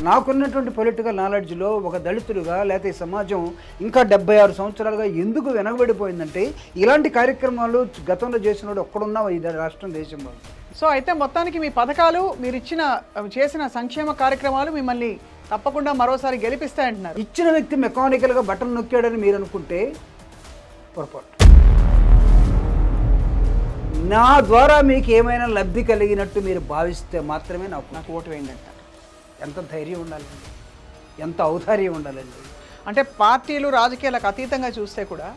నాకున్నటువంటి పొలిటికల్ నాలెడ్జ్లో ఒక దళితుడిగా లేకపోతే ఈ సమాజం ఇంకా 76 సంవత్సరాలుగా ఎందుకు వెనకబడిపోయిందంటే ఇలాంటి కార్యక్రమాలు గతంలో చేసినోడు ఒక్కడున్నా ఈ రాష్ట్రం దేశంలో. సో అయితే మొత్తానికి మీ పథకాలు మీరు చేసిన సంక్షేమ కార్యక్రమాలు మిమ్మల్ని తప్పకుండా మరోసారి గెలిపిస్తాయంటున్నారు. ఇచ్చిన వ్యక్తి మెకానికల్గా బటన్ నొక్కాడని మీరు అనుకుంటే పొరపాటు. నా ద్వారా మీకు ఏమైనా లబ్ధి కలిగినట్టు మీరు భావిస్తే మాత్రమే నాకు ఓటు వేయండి అంటారు. ఎంత ధైర్యం ఉండాలండి, ఎంత ఔదార్యం ఉండాలండి. అంటే పార్టీలు రాజకీయాలకు అతీతంగా చూస్తే కూడా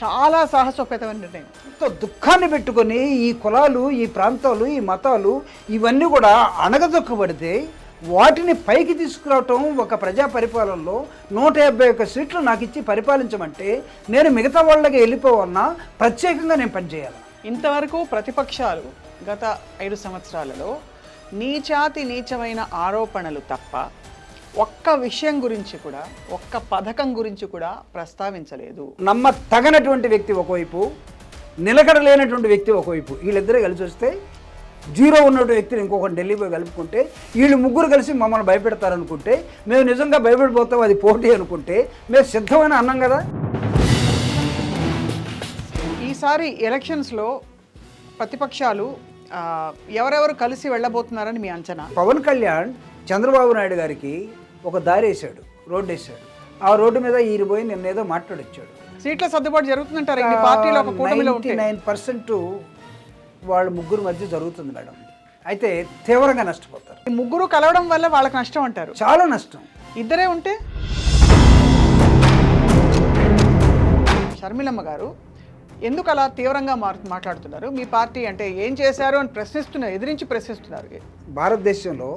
చాలా సాహసోపేతమైన నిర్ణయం. ఎంతో దుఃఖాన్ని పెట్టుకొని ఈ కులాలు, ఈ ప్రాంతాలు, ఈ మతాలు ఇవన్నీ కూడా అణగదొక్కబడితే వాటిని పైకి తీసుకురావటం ఒక ప్రజా పరిపాలనలో 151 సీట్లు నాకు ఇచ్చి పరిపాలించమంటే నేను మిగతా వాళ్ళకి వెళ్ళిపోవన్నా ప్రత్యేకంగా నేను పనిచేయాలి. ఇంతవరకు ప్రతిపక్షాలు గత 5 సంవత్సరాలలో నీచమైన ఆరోపణలు తప్ప ఒక్క విషయం గురించి కూడా, ఒక్క పథకం గురించి కూడా ప్రస్తావించలేదు. తగనటువంటి వ్యక్తి ఒకవైపు, నిలకడ లేనటువంటి వ్యక్తి ఒకవైపు, వీళ్ళిద్దరే కలిసి వస్తే జీరో ఉన్నటువంటి వ్యక్తిని ఇంకొకటి ఢిల్లీ పోయి కలుపుకుంటే వీళ్ళు ముగ్గురు కలిసి మమ్మల్ని భయపెడతారనుకుంటే, మేము నిజంగా భయపడిపోతాం, అది పోటీ అనుకుంటే మేము సిద్ధమైన అన్నాం కదా. ఈసారి ఎలక్షన్స్లో ప్రతిపక్షాలు ఎవరెవరు కలిసి వెళ్ళబోతున్నారని మీ అంచనా? పవన్ కళ్యాణ్ చంద్రబాబు నాయుడు గారికి ఒక దారి వేసాడు, రోడ్డు వేసాడు. ఆ రోడ్డు మీద ఈరిపోయి నిన్నేదో మాట్లాడొచ్చాడు. సీట్ల సర్దుబాటు జరుగుతుందంటారు ఈ పార్టీలో? ఒక కూటమిలో 99% వాళ్ళ ముగ్గురు మధ్య జరుగుతుంది మేడం. అయితే తీవ్రంగా నష్టపోతారు. ఈ ముగ్గురు కలవడం వల్ల వాళ్ళకి నష్టం అంటారు. చాలా నష్టం. ఇద్దరే ఉంటే షర్మిలమ్మ గారు ఎందుకు అలా తీవ్రంగా మాట్లాడుతున్నారు? మీ పార్టీ అంటే ఏం చేశారు అని ప్రశ్నిస్తున్నారు, ఎదిరించి ప్రశ్నిస్తున్నారు. భారతదేశంలో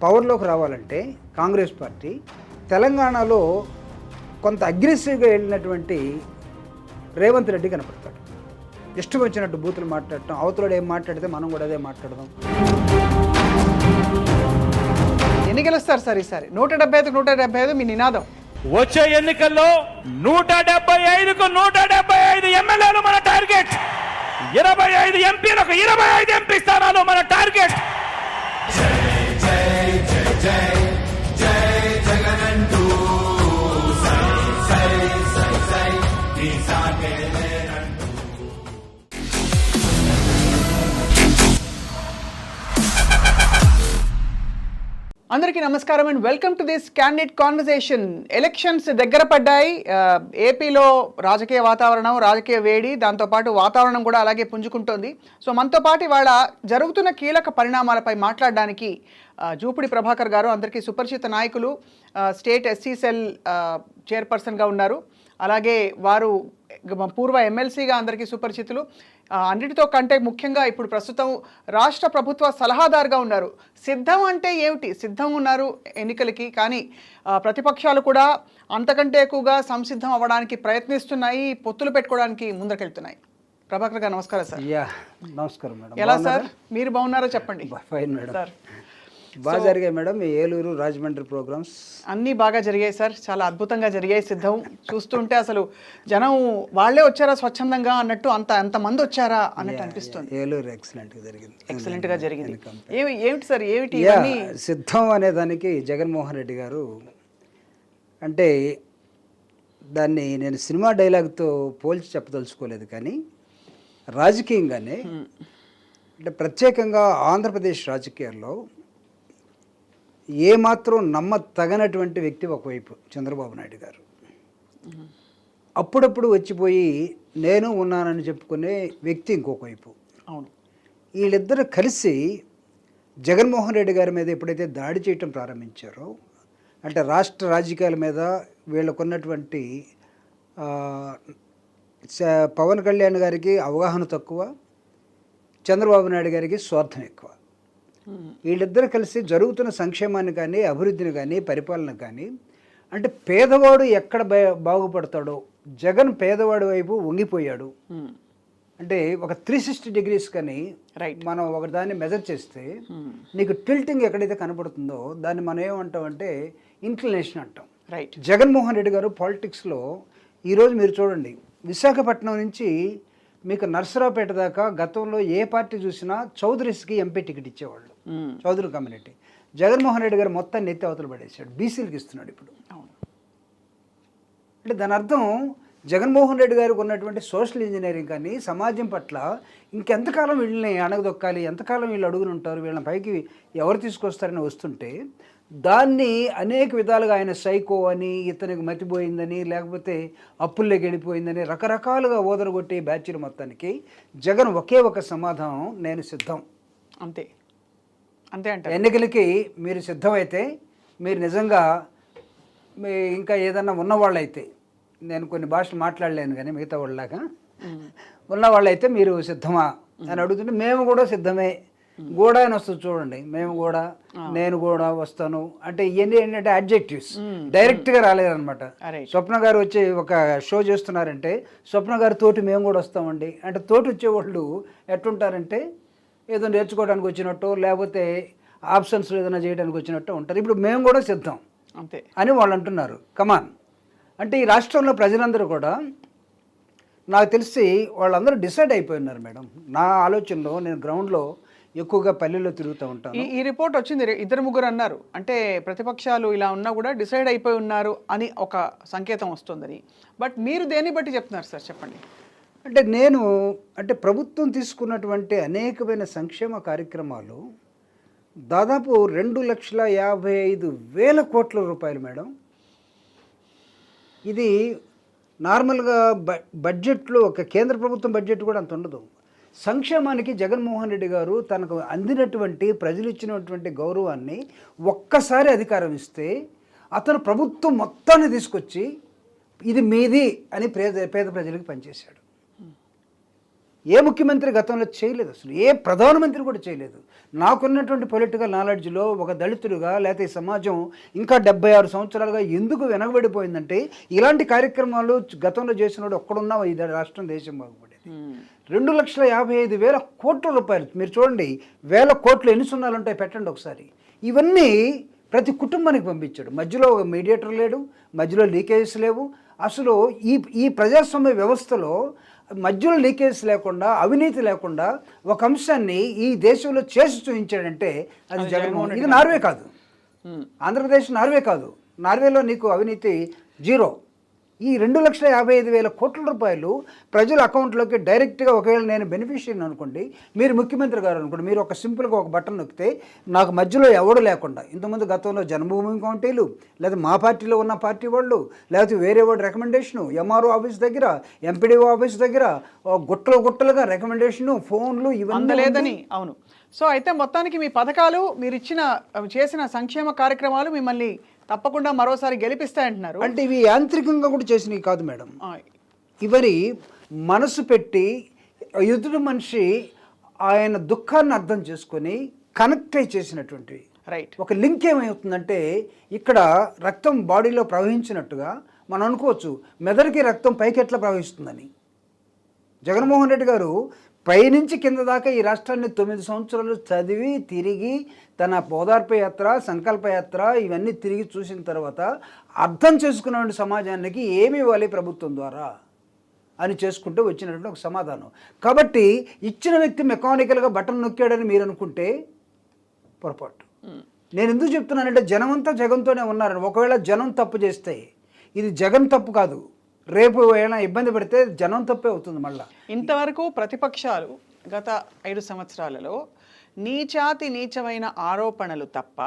పవర్లోకి రావాలంటే కాంగ్రెస్ పార్టీ తెలంగాణలో కొంత అగ్రెసివ్గా వెళ్ళినటువంటి రేవంత్ రెడ్డి కనపడతాడు. ఇష్టం వచ్చినట్టు బూతులు మాట్లాడటం, అవతలడు ఏం మాట్లాడితే మనం కూడా అదే మాట్లాడదాం. ఎన్ని గెలుస్తారు సార్ ఈసారి? 175 మీ నినాదం. వచ్చే ఎన్నికల్లో 175కు 175 ఎమ్మెల్యేలు మన టార్గెట్. 25 ఎంపీలకు 25 ఎంపీ స్థానాలు మన టార్గెట్. అందరికీ నమస్కారం and welcome to this candidate conversation. Elections దగ్గర పడ్డాయి. ఏపీలో రాజకీయ వాతావరణం, రాజకీయ వేడి, దాంతోపాటు వాతావరణం కూడా అలాగే పుంజుకుంటోంది. సో మనతో పాటు ఇవాళ జరుగుతున్న కీలక పరిణామాలపై మాట్లాడడానికి జూపుడి ప్రభాకర్ గారు, అందరికీ సుపరిచిత నాయకులు, స్టేట్ ఎస్సీ సెల్ చైర్పర్సన్గా ఉన్నారు. అలాగే వారు పూర్వ ఎమ్మెల్సీగా అందరికీ సుపరిచితులు. అన్నిటితో కంటే ముఖ్యంగా ఇప్పుడు ప్రస్తుతం రాష్ట్ర ప్రభుత్వ సలహాదారుగా ఉన్నారు. సిద్ధం అంటే ఏమిటి? సిద్ధం ఉన్నారు ఎన్నికలకి, కానీ ప్రతిపక్షాలు కూడా అంతకంటే ఎక్కువగా సంసిద్ధం అవ్వడానికి ప్రయత్నిస్తున్నాయి, పొత్తులు పెట్టుకోవడానికి ముందకెళ్తున్నాయి. ప్రభాకర్ గారు నమస్కారం సార్. నమస్కారం మేడం. ఎలా సార్, మీరు బాగున్నారో చెప్పండి. Fine madam. సార్ బాగా జరిగాయి మేడం. ఏలూరు, రాజమండ్రి ప్రోగ్రామ్స్ అన్నీ బాగా జరిగాయి సార్, చాలా అద్భుతంగా జరిగాయి. సిద్ధం చూస్తుంటే అసలు జనం వాళ్ళే వచ్చారా స్వచ్ఛందంగా అన్నట్టు, అంతమంది వచ్చారా అన్నట్టు అనిపిస్తుంది. ఏలూరు ఎక్సలెంట్గా జరిగింది. ఏమిటి సార్, ఏమిటి సిద్ధం అనే దానికి జగన్మోహన్ రెడ్డి గారు అంటే దాన్ని నేను సినిమా డైలాగ్తో పోల్చి చెప్పదలుచుకోలేదు, కానీ రాజకీయంగానే అంటే ప్రత్యేకంగా ఆంధ్రప్రదేశ్ రాజకీయాల్లో ఏమాత్రం తగనటువంటి వ్యక్తి ఒకవైపు చంద్రబాబు నాయుడు గారు, అప్పుడప్పుడు వచ్చిపోయి నేను ఉన్నానని చెప్పుకునే వ్యక్తి ఇంకొక వైపు. అవును, వీళ్ళిద్దరు కలిసి జగన్మోహన్ రెడ్డి గారి మీద ఎప్పుడైతే దాడి చేయటం ప్రారంభించారో, అంటే రాష్ట్ర రాజకీయాల మీద వీళ్ళకున్నటువంటి పవన్ కళ్యాణ్ గారికి అవగాహన తక్కువ, చంద్రబాబు నాయుడు గారికి స్వార్థం ఎక్కువ. వీళ్ళిద్దరు కలిసి జరుగుతున్న సంక్షేమాన్ని కానీ, అభివృద్ధిని కానీ, పరిపాలన కానీ, అంటే పేదవాడు ఎక్కడ బాగుపడతాడో, జగన్ పేదవాడి వైపు వంగిపోయాడు. అంటే ఒక 360 degrees కానీ మనం ఒక దాన్ని మెజర్ చేస్తే నీకు టిల్టింగ్ ఎక్కడైతే కనపడుతుందో దాన్ని మనం ఏమంటామంటే ఇంక్లినేషన్ అంటాం. జగన్మోహన్ రెడ్డి గారు పాలిటిక్స్లో ఈరోజు మీరు చూడండి, విశాఖపట్నం నుంచి మీకు నర్సరావుపేట దాకా గతంలో ఏ పార్టీ చూసినా చౌదరీస్కి ఎంపీ టికెట్ ఇచ్చేవాళ్ళు, చౌదరి కమ్యూనిటీ. జగన్మోహన్ రెడ్డి గారు మొత్తం నెత్తి అవతల పడేసాడు, బీసీలకు ఇస్తున్నాడు ఇప్పుడు. అంటే దాని అర్థం జగన్మోహన్ రెడ్డి గారికి ఉన్నటువంటి సోషల్ ఇంజనీరింగ్ కానీ సమాజం పట్ల ఇంకెంతకాలం వీళ్ళని అణగదొక్కాలి, ఎంతకాలం వీళ్ళు అడుగుని ఉంటారు, వీళ్ళని పైకి ఎవరు తీసుకొస్తారని వస్తుంటే దాన్ని అనేక విధాలుగా ఆయన సైకో అని, ఇతనికి మతిపోయిందని, లేకపోతే అప్పుల్లోకి వెళ్ళిపోయిందని రకరకాలుగా ఓదరగొట్టి బ్యాచ్లు మొత్తానికి జగన్ ఒకే ఒక సమాధానం, నేను సిద్ధం. అంతే అంతే అంటే ఎన్నికలకి మీరు సిద్ధమైతే, మీరు నిజంగా ఇంకా ఏదన్నా ఉన్నవాళ్ళైతే, నేను కొన్ని భాషలు మాట్లాడలేను కానీ మిగతా వాళ్ళలాగా ఉన్నవాళ్ళైతే మీరు సిద్ధమా అని అడుగుతుంటే మేము కూడా సిద్ధమే, కూడా అని వస్తుంది చూడండి, మేము కూడా, నేను కూడా వస్తాను అంటే ఇవన్నీ ఏంటంటే అడ్జెక్టివ్స్, డైరెక్ట్గా రాలేదన్నమాట. స్వప్న గారు వచ్చి ఒక షో చేస్తున్నారంటే స్వప్న గారి తోటి మేము కూడా వస్తామండి అంటే, తోటి వచ్చేవాళ్ళు ఎట్టుంటారంటే ఏదో నేర్చుకోవడానికి వచ్చినట్టు, లేకపోతే ఆప్షన్స్ ఏదైనా చేయడానికి వచ్చినట్టు ఉంటారు. ఇప్పుడు మేము కూడా సిద్ధం అంతే అని వాళ్ళు అంటున్నారు. కమాన్ అంటే ఈ రాష్ట్రంలో ప్రజలందరూ కూడా నాకు తెలిసి వాళ్ళందరూ డిసైడ్ అయిపోయినారు మేడం. నా ఆలోచనలో నేను గ్రౌండ్లో ఎక్కువగా పల్లెల్లో తిరుగుతూ ఉంటాను. ఈ రిపోర్ట్ వచ్చింది, 2-3 అన్నారు అంటే ప్రతిపక్షాలు ఇలా ఉన్నా కూడా డిసైడ్ అయిపోయి ఉన్నారు అని ఒక సంకేతం వస్తుందని. బట్ మీరు దేన్ని బట్టి చెప్తున్నారు సార్, చెప్పండి. అంటే నేను అంటే ప్రభుత్వం తీసుకున్నటువంటి అనేకమైన సంక్షేమ కార్యక్రమాలు దాదాపు 2,55,000 కోట్ల రూపాయలు మేడం. ఇది నార్మల్గా బడ్జెట్లో ఒక కేంద్ర ప్రభుత్వం బడ్జెట్ కూడా అంత ఉండదు. సంక్షేమానికి జగన్మోహన్ రెడ్డి గారు తనకు అందినటువంటి, ప్రజలు ఇచ్చినటువంటి గౌరవాన్ని ఒక్కసారి అధికారం ఇస్తే అతను ప్రభుత్వం మొత్తాన్ని తీసుకొచ్చి ఇది మీది అని పేద ప్రజలకు పనిచేశాడు. ఏ ముఖ్యమంత్రి గతంలో చేయలేదు, అసలు ఏ ప్రధానమంత్రి కూడా చేయలేదు. నాకున్నటువంటి పొలిటికల్ నాలెడ్జ్లో ఒక దళితుడిగా, లేకపోతే ఈ సమాజం ఇంకా 76 సంవత్సరాలుగా ఎందుకు వెనకబడిపోయిందంటే ఇలాంటి కార్యక్రమాలు గతంలో చేసినోడు ఒక్కడున్నా ఈ రాష్ట్రం, దేశం బాగుపడేది. 2,55,000 కోట్ల రూపాయలు మీరు చూడండి, 1000 కోట్లు ఎన్ని సున్నాలు ఉంటాయి పెట్టండి ఒకసారి. ఇవన్నీ ప్రతి కుటుంబానికి పంపించాడు. మధ్యలో మీడియేటర్ లేడు, మధ్యలో లీకేజెస్ లేవు. అసలు ఈ ప్రజాస్వామ్య వ్యవస్థలో మధ్యలో లీకేజ్ లేకుండా, అవినీతి లేకుండా ఒక అంశాన్ని ఈ దేశంలో చేసి చూపించాడంటే అది జగన్మోహన్. ఇది నార్వే కాదు, ఆంధ్రప్రదేశ్ నార్వే కాదు. నార్వేలో నీకు అవినీతి జీరో. ఈ 2,55,000 కోట్ల రూపాయలు ప్రజల అకౌంట్లోకి డైరెక్ట్గా, ఒకవేళ నేను బెనిఫిషియరీ అనుకోండి, మీరు ముఖ్యమంత్రి గారు అనుకోండి, మీరు ఒక సింపుల్గా ఒక బటన్ నొక్కితే నాకు మధ్యలో ఎవడు లేకుండా, ఇంతకుముందు గతంలో జన్మభూమి కమిటీలు, లేదా మా పార్టీలో ఉన్న పార్టీ వాళ్ళు, లేకపోతే వేరే వాడు రికమెండేషను, ఎంఆర్ఓ ఆఫీస్ దగ్గర, ఎంపీడీఓ ఆఫీస్ దగ్గర గుట్టలుగా రికమెండేషను, ఫోన్లు ఇవన్నీ లేదని. అవును. సో అయితే మొత్తానికి మీ పథకాలు, మీరు చేసిన సంక్షేమ కార్యక్రమాలు మిమ్మల్ని తప్పకుండా మరోసారి గెలిపిస్తాయంటున్నారు. అంటే ఇవి యాంత్రికంగా కూడా చేసినవి కాదు మేడం. ఇవరి మనసు పెట్టి ఎదుటి మనిషి ఆయన దుఃఖాన్ని అర్థం చేసుకొని కనెక్ట్ అయి చేసినటువంటివి. రైట్. ఒక లింక్ ఏమవుతుందంటే ఇక్కడ రక్తం బాడీలో ప్రవహించినట్టుగా మనం అనుకోవచ్చు, మెదడుకి రక్తం పైకి ఎట్లా ప్రవహిస్తుందని. జగన్మోహన్ రెడ్డి గారు పైనుంచి కింద దాకా ఈ రాష్ట్రాన్ని 9 సంవత్సరాలు చదివి తిరిగి తన ఓదార్పు యాత్ర, సంకల్పయాత్ర ఇవన్నీ తిరిగి చూసిన తర్వాత అర్థం చేసుకున్న సమాజానికి ఏమి ఇవ్వాలి ప్రభుత్వం ద్వారా అని చేసుకుంటూ వచ్చినటువంటి ఒక సమాధానం. కాబట్టి ఇచ్చిన వ్యక్తి మెకానికల్గా బటన్ నొక్కాడని మీరు అనుకుంటే పొరపాటు. నేను ఎందుకు చెప్తున్నానంటే జనమంతా జగన్తోనే ఉన్నారని. ఒకవేళ జనం తప్పు చేస్తే ఇది జగన్ తప్పు కాదు, రేపు ఏమైనా ఇబ్బంది పడితే జనం తప్పే అవుతుంది. మళ్ళీ ఇంతవరకు ప్రతిపక్షాలు గత 5 సంవత్సరాలలో నీచమైన ఆరోపణలు తప్ప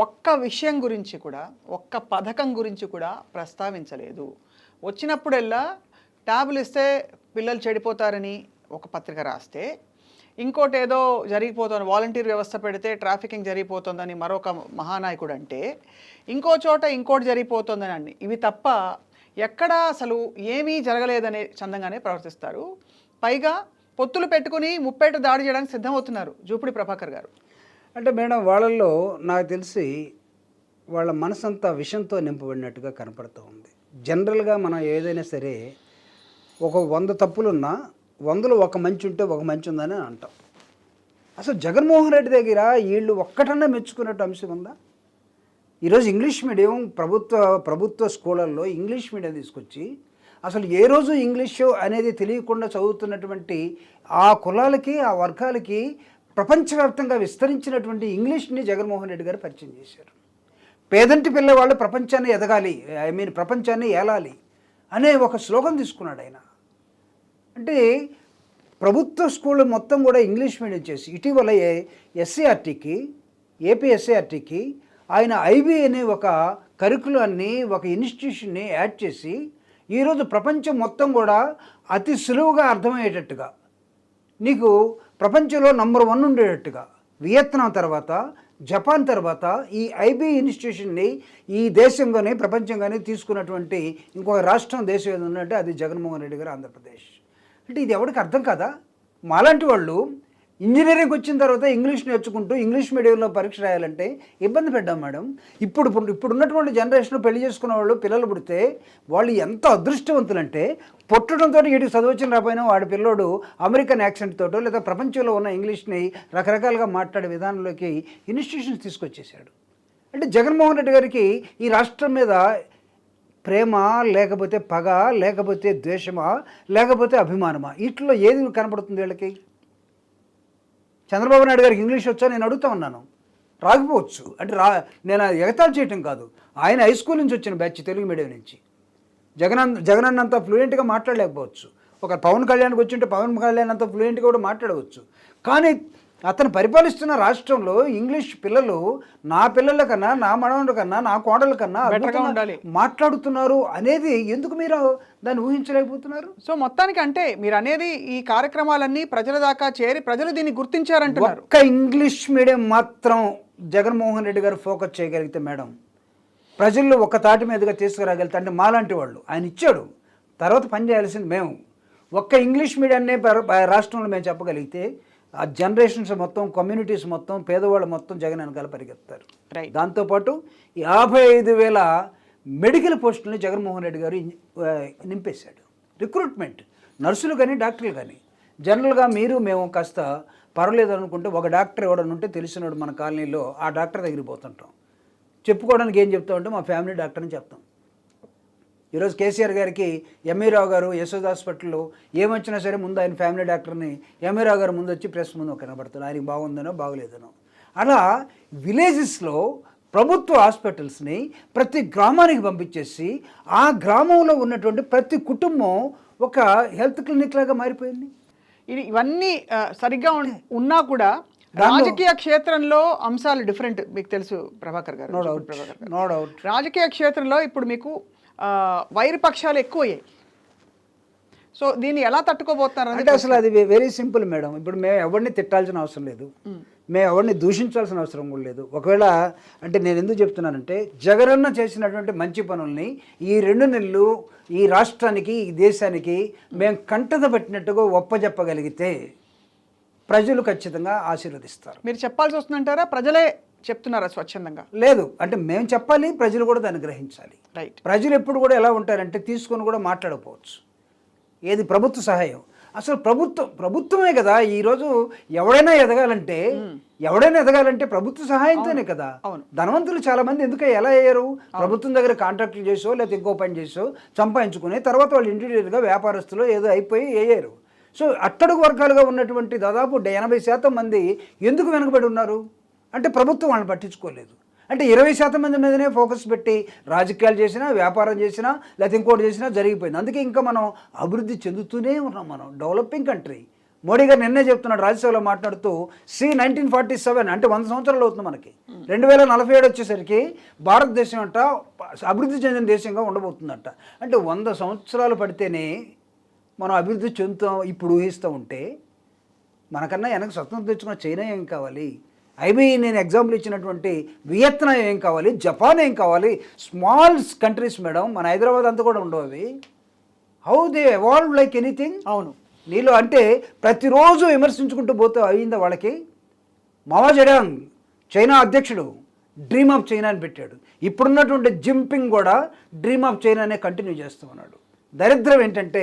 ఒక్క విషయం గురించి కూడా, ఒక్క పథకం గురించి కూడా ప్రస్తావించలేదు. వచ్చినప్పుడల్లా ట్యాబులు ఇస్తే పిల్లలు చెడిపోతారని ఒక పత్రిక రాస్తే, ఇంకోటి ఏదో జరిగిపోతుంది, వాలంటీర్ వ్యవస్థ పెడితే ట్రాఫికింగ్ జరిగిపోతుందని మరొక మహానాయకుడు అంటే, ఇంకో చోట ఇంకోటి జరిగిపోతుందని అండి. ఇవి తప్ప ఎక్కడా అసలు ఏమీ జరగలేదనే చందంగానే ప్రవర్తిస్తారు. పైగా పొత్తులు పెట్టుకుని ముప్పేట దాడి చేయడానికి సిద్ధమవుతున్నారు జూపిడి ప్రభాకర్ గారు. అంటే మేడం వాళ్ళల్లో నాకు తెలిసి వాళ్ళ మనసంతా విషంతో నింపబడినట్టుగా కనపడుతూ ఉంది. జనరల్గా మనం ఏదైనా సరే ఒక 100 తప్పులున్నా 100లో ఒక మంచి ఉంటే ఒక మంచి ఉందని అంటాం. అసలు జగన్మోహన్ రెడ్డి దగ్గర వీళ్ళు ఒక్కటన్నా మెచ్చుకున్నట్టు అంశం ఉందా? ఈరోజు ఇంగ్లీష్ మీడియం ప్రభుత్వ స్కూళ్ళల్లో ఇంగ్లీష్ మీడియం తీసుకొచ్చి అసలు ఏ రోజు ఇంగ్లీషు అనేది తెలియకుండా చదువుతున్నటువంటి ఆ కులాలకి ఆ వర్గాలకి ప్రపంచవ్యాప్తంగా విస్తరించినటువంటి ఇంగ్లీష్ని జగన్మోహన్ రెడ్డి గారు పరిచయం చేశారు. పేదంటి పిల్లవాళ్ళు ప్రపంచాన్ని ఎదగాలి, ప్రపంచాన్ని ఏలాలి అనే ఒక స్లోగన్ తీసుకున్నాడు ఆయన. అంటే ప్రభుత్వ స్కూళ్ళు మొత్తం కూడా ఇంగ్లీష్ మీడియం చేసి ఇటీవల ఎస్సీఆర్టీకి ఏపీ ఎస్సీఆర్టీకి ఆయన ఐబీ అనే ఒక కరికులాన్ని ఒక ఇన్స్టిట్యూషన్ని యాడ్ చేసి ఈరోజు ప్రపంచం మొత్తం కూడా అతి సులువుగా అర్థమయ్యేటట్టుగా నీకు ప్రపంచంలో నంబర్ 1 ఉండేటట్టుగా వియత్నాం తర్వాత జపాన్ తర్వాత ఈ ఐబీ ఇన్స్టిట్యూషన్ని ఈ దేశంగానే ప్రపంచంగానే తీసుకున్నటువంటి ఇంకొక రాష్ట్రం దేశం ఏది ఉందంటే అది జగన్మోహన్ రెడ్డి గారు ఆంధ్రప్రదేశ్. అంటే ఇది ఎవరికి అర్థం కాదా? మాలాంటి వాళ్ళు ఇంజనీరింగ్ వచ్చిన తర్వాత ఇంగ్లీష్ నేర్చుకుంటూ ఇంగ్లీష్ మీడియంలో పరీక్ష రాయాలంటే ఇబ్బంది పడ్డాం మేడం. ఇప్పుడున్నటువంటి జనరేషన్ పెళ్లి చేసుకున్న వాళ్ళు పిల్లలు పుడితే వాళ్ళు ఎంత అదృష్టవంతులంటే పుట్టడంతో వీటికి చదవచ్చిన రాపోయినా వాడి పిల్లోడు అమెరికన్ యాక్సెంట్ తోటో లేదా ప్రపంచంలో ఉన్న ఇంగ్లీష్ని రకరకాలుగా మాట్లాడే విధానంలోకి ఇన్స్టిట్యూషన్స్ తీసుకొచ్చేసాడు. అంటే జగన్మోహన్ రెడ్డి గారికి ఈ రాష్ట్రం మీద ప్రేమ లేకపోతే పగ లేకపోతే ద్వేషమా లేకపోతే అభిమానమా, వీటిలో ఏది కనపడుతుంది వీళ్ళకి? చంద్రబాబు నాయుడు గారికి ఇంగ్లీష్ వచ్చా నేను అడుగుతా ఉన్నాను. రాకపోవచ్చు, అంటే నేను ఎగతాళి చేయటం కాదు. ఆయన హై స్కూల్ నుంచి వచ్చిన బ్యాచ్, తెలుగు మీడియం నుంచి. జగన్ అంత ఫ్లూయెంట్గా మాట్లాడలేకపోవచ్చు. ఒక పవన్ కళ్యాణ్కి వచ్చింటే పవన్ కళ్యాణ్ అంత ఫ్లూయెంట్గా కూడా మాట్లాడవచ్చు. కానీ అతను పరిపాలిస్తున్న రాష్ట్రంలో ఇంగ్లీష్ పిల్లలు నా పిల్లల కన్నా నా మనవల కన్నా నా కోడల కన్నా ఉండాలి మాట్లాడుతున్నారు అనేది ఎందుకు మీరు దాన్ని ఊహించలేకపోతున్నారు? సో మొత్తానికి అంటే మీరు అనేది ఈ కార్యక్రమాలన్నీ ప్రజల దాకా చేరి ప్రజలు దీన్ని గుర్తించారంటున్నారు. ఒక్క ఇంగ్లీష్ మీడియం మాత్రం జగన్మోహన్ రెడ్డి గారు ఫోకస్ చేయగలిగితే మేడం ప్రజల్లో ఒక తాటి మీదుగా తీసుకురాగలిగితే, అంటే మాలాంటి వాళ్ళు ఆయన ఇచ్చాడు, తర్వాత పని చేయాల్సింది మేము. ఒక్క ఇంగ్లీష్ మీడియాన్నే రాష్ట్రంలో మేము చెప్పగలిగితే ఆ జనరేషన్స్ మొత్తం, కమ్యూనిటీస్ మొత్తం, పేదవాళ్ళు మొత్తం జగన్ వెనకాల పరిగెత్తారు. దాంతోపాటు 55,000 మెడికల్ పోస్టులని జగన్మోహన్ రెడ్డి గారు నింపేశాడు. రిక్రూట్మెంట్ నర్సులు కానీ డాక్టర్లు కానీ. జనరల్గా మేము కాస్త పర్వాలేదు అనుకుంటే ఒక డాక్టర్ ఎవడని ఉంటే తెలిసినాడు మన కాలనీలో, ఆ డాక్టర్ దగ్గరికి పోతుంటాం. చెప్పుకోవడానికి ఏం చెప్తామంటే మా ఫ్యామిలీ డాక్టర్ అని చెప్తాం. ఈరోజు కేసీఆర్ గారికి ఎంఈ రావు గారు యశోద హాస్పిటల్లో ఏమొచ్చినా సరే ముందు ఆయన ఫ్యామిలీ డాక్టర్ని ఎంఈ రావు గారు ముందు వచ్చి ప్రెస్ ముందు కనబడతాడు, ఆయనకి బాగుందనో బాగలేదనో. అలా విలేజెస్లో ప్రభుత్వ హాస్పిటల్స్ని ప్రతి గ్రామానికి పంపించేసి ఆ గ్రామంలో ఉన్నటువంటి ప్రతి కుటుంబం ఒక హెల్త్ క్లినిక్ లాగా మారిపోయింది. ఇవన్నీ సరిగ్గా ఉన్నా కూడా రాజకీయ క్షేత్రంలో అంశాలు డిఫరెంట్. మీకు తెలుసు ప్రభాకర్ గారు, నో డౌట్ రాజకీయ క్షేత్రంలో ఇప్పుడు మీకు వైరపక్షాలు ఎక్కువయ్యాయి. సో దీన్ని ఎలా తట్టుకోబోతున్నారు అంటే అసలు అది వెరీ సింపుల్ మేడం. ఇప్పుడు మేము ఎవరిని తిట్టాల్సిన అవసరం లేదు, మేము ఎవరిని దూషించాల్సిన అవసరం కూడా లేదు. ఒకవేళ అంటే నేను ఎందుకు చెప్తున్నానంటే జగనన్న చేసినటువంటి మంచి పనుల్ని ఈ 2 నెలలు ఈ రాష్ట్రానికి ఈ దేశానికి మేము కంటద పట్టినట్టుగా ఒప్పజెప్పగలిగితే ప్రజలు ఖచ్చితంగా ఆశీర్వదిస్తారు. మీరు చెప్పాల్సి వస్తుందంటారా, ప్రజలే చెప్తున్నారా స్వచ్ఛందంగా? లేదు, అంటే మేము చెప్పాలి, ప్రజలు కూడా దాన్ని గ్రహించాలి. రైట్. ప్రజలు ఎప్పుడు కూడా ఎలా ఉంటారంటే తీసుకొని కూడా మాట్లాడకపోవచ్చు. ఏది ప్రభుత్వ సహాయం, అసలు ప్రభుత్వమే కదా ఈరోజు ఎవడైనా ఎదగాలంటే ప్రభుత్వ సహాయంతోనే కదా. ధనవంతులు చాలా మంది ఎలా అయ్యారు? ప్రభుత్వం దగ్గర కాంట్రాక్టులు చేసో లేకపోతే ఇంకో పని చేసో సంపాదించుకుని తర్వాత వాళ్ళు ఇండివిజువల్గా వ్యాపారస్తులు ఏదో అయిపోయి అయ్యారు. సో అట్టడుగు వర్గాలుగా ఉన్నటువంటి దాదాపు 80% మంది ఎందుకు వెనుకబడి ఉన్నారు అంటే ప్రభుత్వం వాళ్ళని పట్టించుకోలేదు. అంటే 20% మంది మీదనే ఫోకస్ పెట్టి రాజకీయాలు చేసినా, వ్యాపారం చేసినా, లేకపోతే ఇంకోటి చేసినా జరిగిపోయింది. అందుకే ఇంకా మనం అభివృద్ధి చెందుతూనే ఉన్నాం. మనం డెవలపింగ్ కంట్రీ. మోడీ గారు నిన్నే చెప్తున్నాడు రాజ్యసభలో మాట్లాడుతూ, 1947 అంటే 100 సంవత్సరాలు అవుతుంది మనకి. 2047 వచ్చేసరికి భారతదేశం అంట అభివృద్ధి చెందిన దేశంగా ఉండబోతుందంట. అంటే 100 సంవత్సరాలు పడితేనే మనం అభివృద్ధి చెందుతాం. ఇప్పుడు ఊహిస్తూ ఉంటే మనకన్నా వెనక స్వతంత్రం తెచ్చుకున్న చైనా ఏం కావాలి, నేను ఎగ్జాంపుల్ ఇచ్చినటువంటి వియత్నాం ఏం కావాలి, జపాన్ ఏం కావాలి? Small countries madam. మన హైదరాబాద్ అంతా కూడా ఉండవు అవి. How they evolve like anything. అవును, నీలో అంటే ప్రతిరోజు విమర్శించుకుంటూ పోతే అయిందా వాళ్ళకి? మావో జెడాంగ్ చైనా అధ్యక్షుడు డ్రీమ్ ఆఫ్ చైనా అని పెట్టాడు. ఇప్పుడున్నటువంటి జింపింగ్ కూడా డ్రీమ్ ఆఫ్ చైనానే కంటిన్యూ చేస్తూ ఉన్నాడు. దరిద్రం ఏంటంటే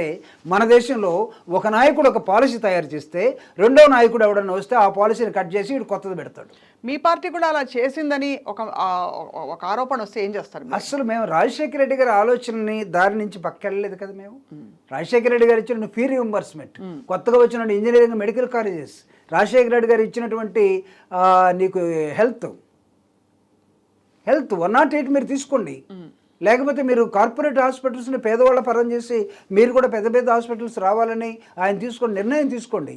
మన దేశంలో ఒక నాయకుడు ఒక పాలసీ తయారు చేస్తే రెండో నాయకుడు ఎవడన్నా వస్తే ఆ పాలసీని కట్ చేసి ఇటు కొత్తది పెడతాడు. మీ పార్టీ కూడా అలా చేసిందని ఒక ఆరోపణ వస్తే ఏం చేస్తారు మీరు? అసలు మేము రాజశేఖర రెడ్డి గారి ఆలోచనని దారి నుంచి పక్కెళ్ళలేదు కదా మేము. రాజశేఖర రెడ్డి గారు ఇచ్చిన ఫీ రీఎంబర్స్మెంట్, కొత్తగా వచ్చిన engineering medical colleges, Rajasekhara Reddy గారు ఇచ్చినటువంటి నీకు హెల్త్ 108 మీరు తీసుకోండి. లేకపోతే మీరు కార్పొరేట్ హాస్పిటల్స్ని పేదవాళ్ళ పరం చేసి మీరు కూడా పెద్ద పెద్ద హాస్పిటల్స్ రావాలని ఆయన తీసుకొని నిర్ణయం తీసుకోండి.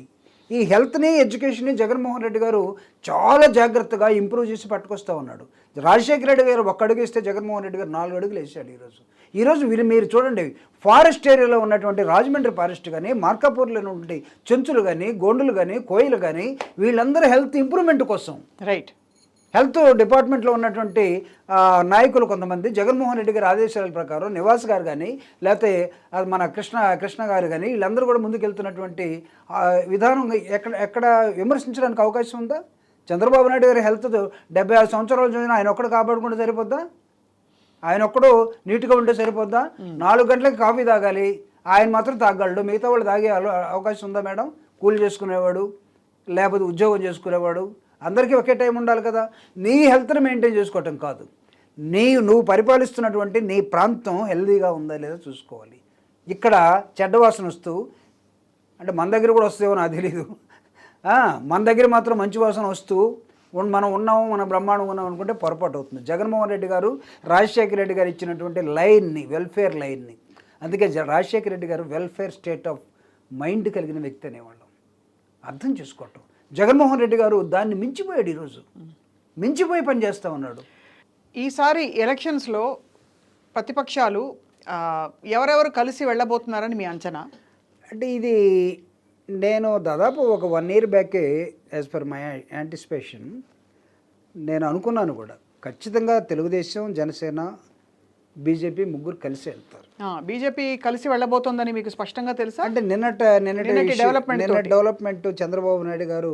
ఈ హెల్త్ని ఎడ్యుకేషన్ని జగన్మోహన్ రెడ్డి గారు చాలా జాగ్రత్తగా ఇంప్రూవ్ చేసి పట్టుకొస్తూ ఉన్నాడు. రాజశేఖర రెడ్డి గారు ఒక్క అడుగు వేస్తే జగన్మోహన్ రెడ్డి గారు 4 అడుగులు వేసాడు. ఈరోజు మీరు చూడండి, ఫారెస్ట్ ఏరియాలో ఉన్నటువంటి రాజమండ్రి ఫారెస్ట్ కానీ, మార్కాపూర్లో ఉన్నటువంటి చెంచులు కానీ, గోండులు కానీ, కోయిలు కానీ, వీళ్ళందరూ హెల్త్ ఇంప్రూవ్మెంట్ కోసం రైట్ హెల్త్ డిపార్ట్మెంట్లో ఉన్నటువంటి నాయకులు కొంతమంది జగన్మోహన్ రెడ్డి గారి ఆదేశాల ప్రకారం నివాస్ గారు కానీ, లేకపోతే మన కృష్ణ గారు కానీ, వీళ్ళందరూ కూడా ముందుకెళ్తున్నటువంటి విధానం ఎక్కడ విమర్శించడానికి అవకాశం ఉందా? చంద్రబాబు నాయుడు గారి హెల్త్ 76 సంవత్సరాల చదివిన ఆయన ఒక్కడు కాపాడుకుంటే సరిపోద్దా? ఆయన ఒక్కడు నీట్గా ఉంటే సరిపోద్దా? 4 గంటలకి కాఫీ తాగాలి, ఆయన మాత్రం తాగలడు, మిగతా వాళ్ళు తాగే అవకాశం ఉందా మేడం? కూలి చేసుకునేవాడు, లేకపోతే ఉద్యోగం చేసుకునేవాడు, అందరికీ ఒకే టైం ఉండాలి కదా. నీ హెల్త్ని మెయింటైన్ చేసుకోవటం కాదు, నువ్వు పరిపాలిస్తున్నటువంటి నీ ప్రాంతం హెల్తీగా ఉందా లేదా చూసుకోవాలి. ఇక్కడ చెడ్డ వాసన వస్తూ, అంటే మన దగ్గర కూడా వస్తేమో నాకు తెలీదు, మన దగ్గర మాత్రం మంచి వాసన వస్తూ మనం ఉన్నాము, మన బ్రహ్మాండం ఉన్నాం అనుకుంటే పొరపాటు అవుతుంది. జగన్మోహన్ రెడ్డి గారు రాజశేఖర రెడ్డి గారు ఇచ్చినటువంటి లైన్ని, వెల్ఫేర్ లైన్ని, అందుకే రాజశేఖర రెడ్డి గారు వెల్ఫేర్ స్టేట్ ఆఫ్ మైండ్ కలిగిన వ్యక్తి అనేవాళ్ళం. అర్థం చేసుకోవటం. జగన్మోహన్ రెడ్డి గారు దాన్ని మించిపోయాడు. ఈరోజు మించిపోయి పనిచేస్తూ ఉన్నాడు. ఈసారి ఎలక్షన్స్లో ప్రతిపక్షాలు ఎవరెవరు కలిసి వెళ్ళబోతున్నారని మీ అంచనా? అంటే ఇది నేను దాదాపు ఒక 1 year బ్యాకే, యాజ్ పర్ మై యాంటిసిపేషన్, నేను అనుకున్నాను కూడా ఖచ్చితంగా తెలుగుదేశం, జనసేన, బీజేపీ ముగ్గురు కలిసి వెళ్తారు. బీజేపీ కలిసి వెళ్ళబోతోందని మీకు స్పష్టంగా తెలుసా? అంటే నిన్నటి డెవలప్మెంట్ చంద్రబాబు నాయుడు గారు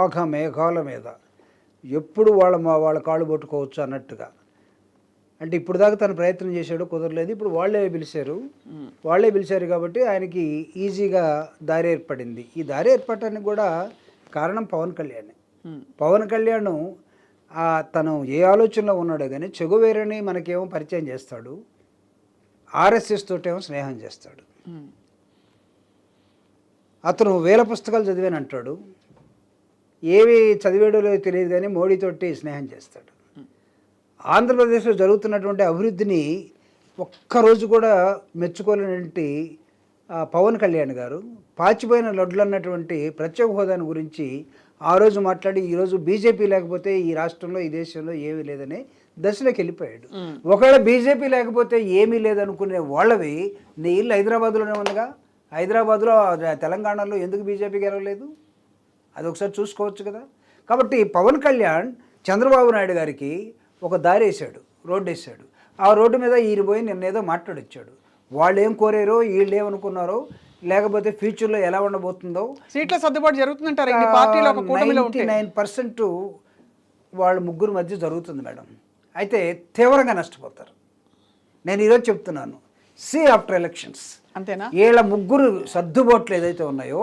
ఆఘ మేఘాల మీద ఎప్పుడు వాళ్ళ కాళ్ళు పట్టుకోవచ్చు అన్నట్టుగా, అంటే ఇప్పుడు దాకా తను ప్రయత్నం చేశాడు, కుదరలేదు. ఇప్పుడు వాళ్ళే పిలిచారు కాబట్టి ఆయనకి ఈజీగా దారి ఏర్పడింది. ఈ దారి ఏర్పడటానికి కూడా కారణం పవన్ కళ్యాణ్. పవన్ కళ్యాణ్ తను ఏ ఆలోచనలో ఉన్నాడో కానీ చెగువేరని మనకేమో పరిచయం చేస్తాడు, ఆర్ఎస్ఎస్ తోటేమో స్నేహం చేస్తాడు. అతను 1000 పుస్తకాలు చదివాను అంటాడు, ఏవి చదివాడో తెలియదు కానీ మోడీతోటి స్నేహం చేస్తాడు. ఆంధ్రప్రదేశ్లో జరుగుతున్నటువంటి అభివృద్ధిని ఒక్కరోజు కూడా మెచ్చుకోలేనటువంటి పవన్ కళ్యాణ్ గారు పాచిపోయిన లడ్లు అన్నటువంటి ప్రత్యేక హోదాని గురించి ఆ రోజు మాట్లాడి, ఈరోజు బీజేపీ లేకపోతే ఈ రాష్ట్రంలో, ఈ దేశంలో ఏమీ లేదనే దశలోకి వెళ్ళిపోయాడు. ఒకవేళ బీజేపీ లేకపోతే ఏమీ లేదనుకునే వాళ్ళవి నీ ఇల్లు హైదరాబాద్లోనే ఉందిగా, హైదరాబాద్లో తెలంగాణలో ఎందుకు బీజేపీ గెలవలేదు? అది ఒకసారి చూసుకోవచ్చు కదా. కాబట్టి పవన్ కళ్యాణ్ చంద్రబాబు నాయుడు గారికి ఒక దారి వేసాడు, రోడ్డు వేసాడు. ఆ రోడ్డు మీద ఈయన పోయి నిన్నేదో మాట్లాడొచ్చాడు. వాళ్ళు ఏం కోరారో, వీళ్ళు ఏమనుకున్నారో, లేకపోతే ఫ్యూచర్లో ఎలా ఉండబోతుందో. సీట్ల సర్దుబాటు జరుగుతుందంటారు 99% వాళ్ళ ముగ్గురు మధ్య జరుగుతుంది మేడం. అయితే తీవ్రంగా నష్టపోతారు. నేను ఈరోజు చెప్తున్నాను, ఆఫ్టర్ ఎలక్షన్స్ అంతేనా, వీళ్ళ ముగ్గురు సర్దుబాట్లు ఏదైతే ఉన్నాయో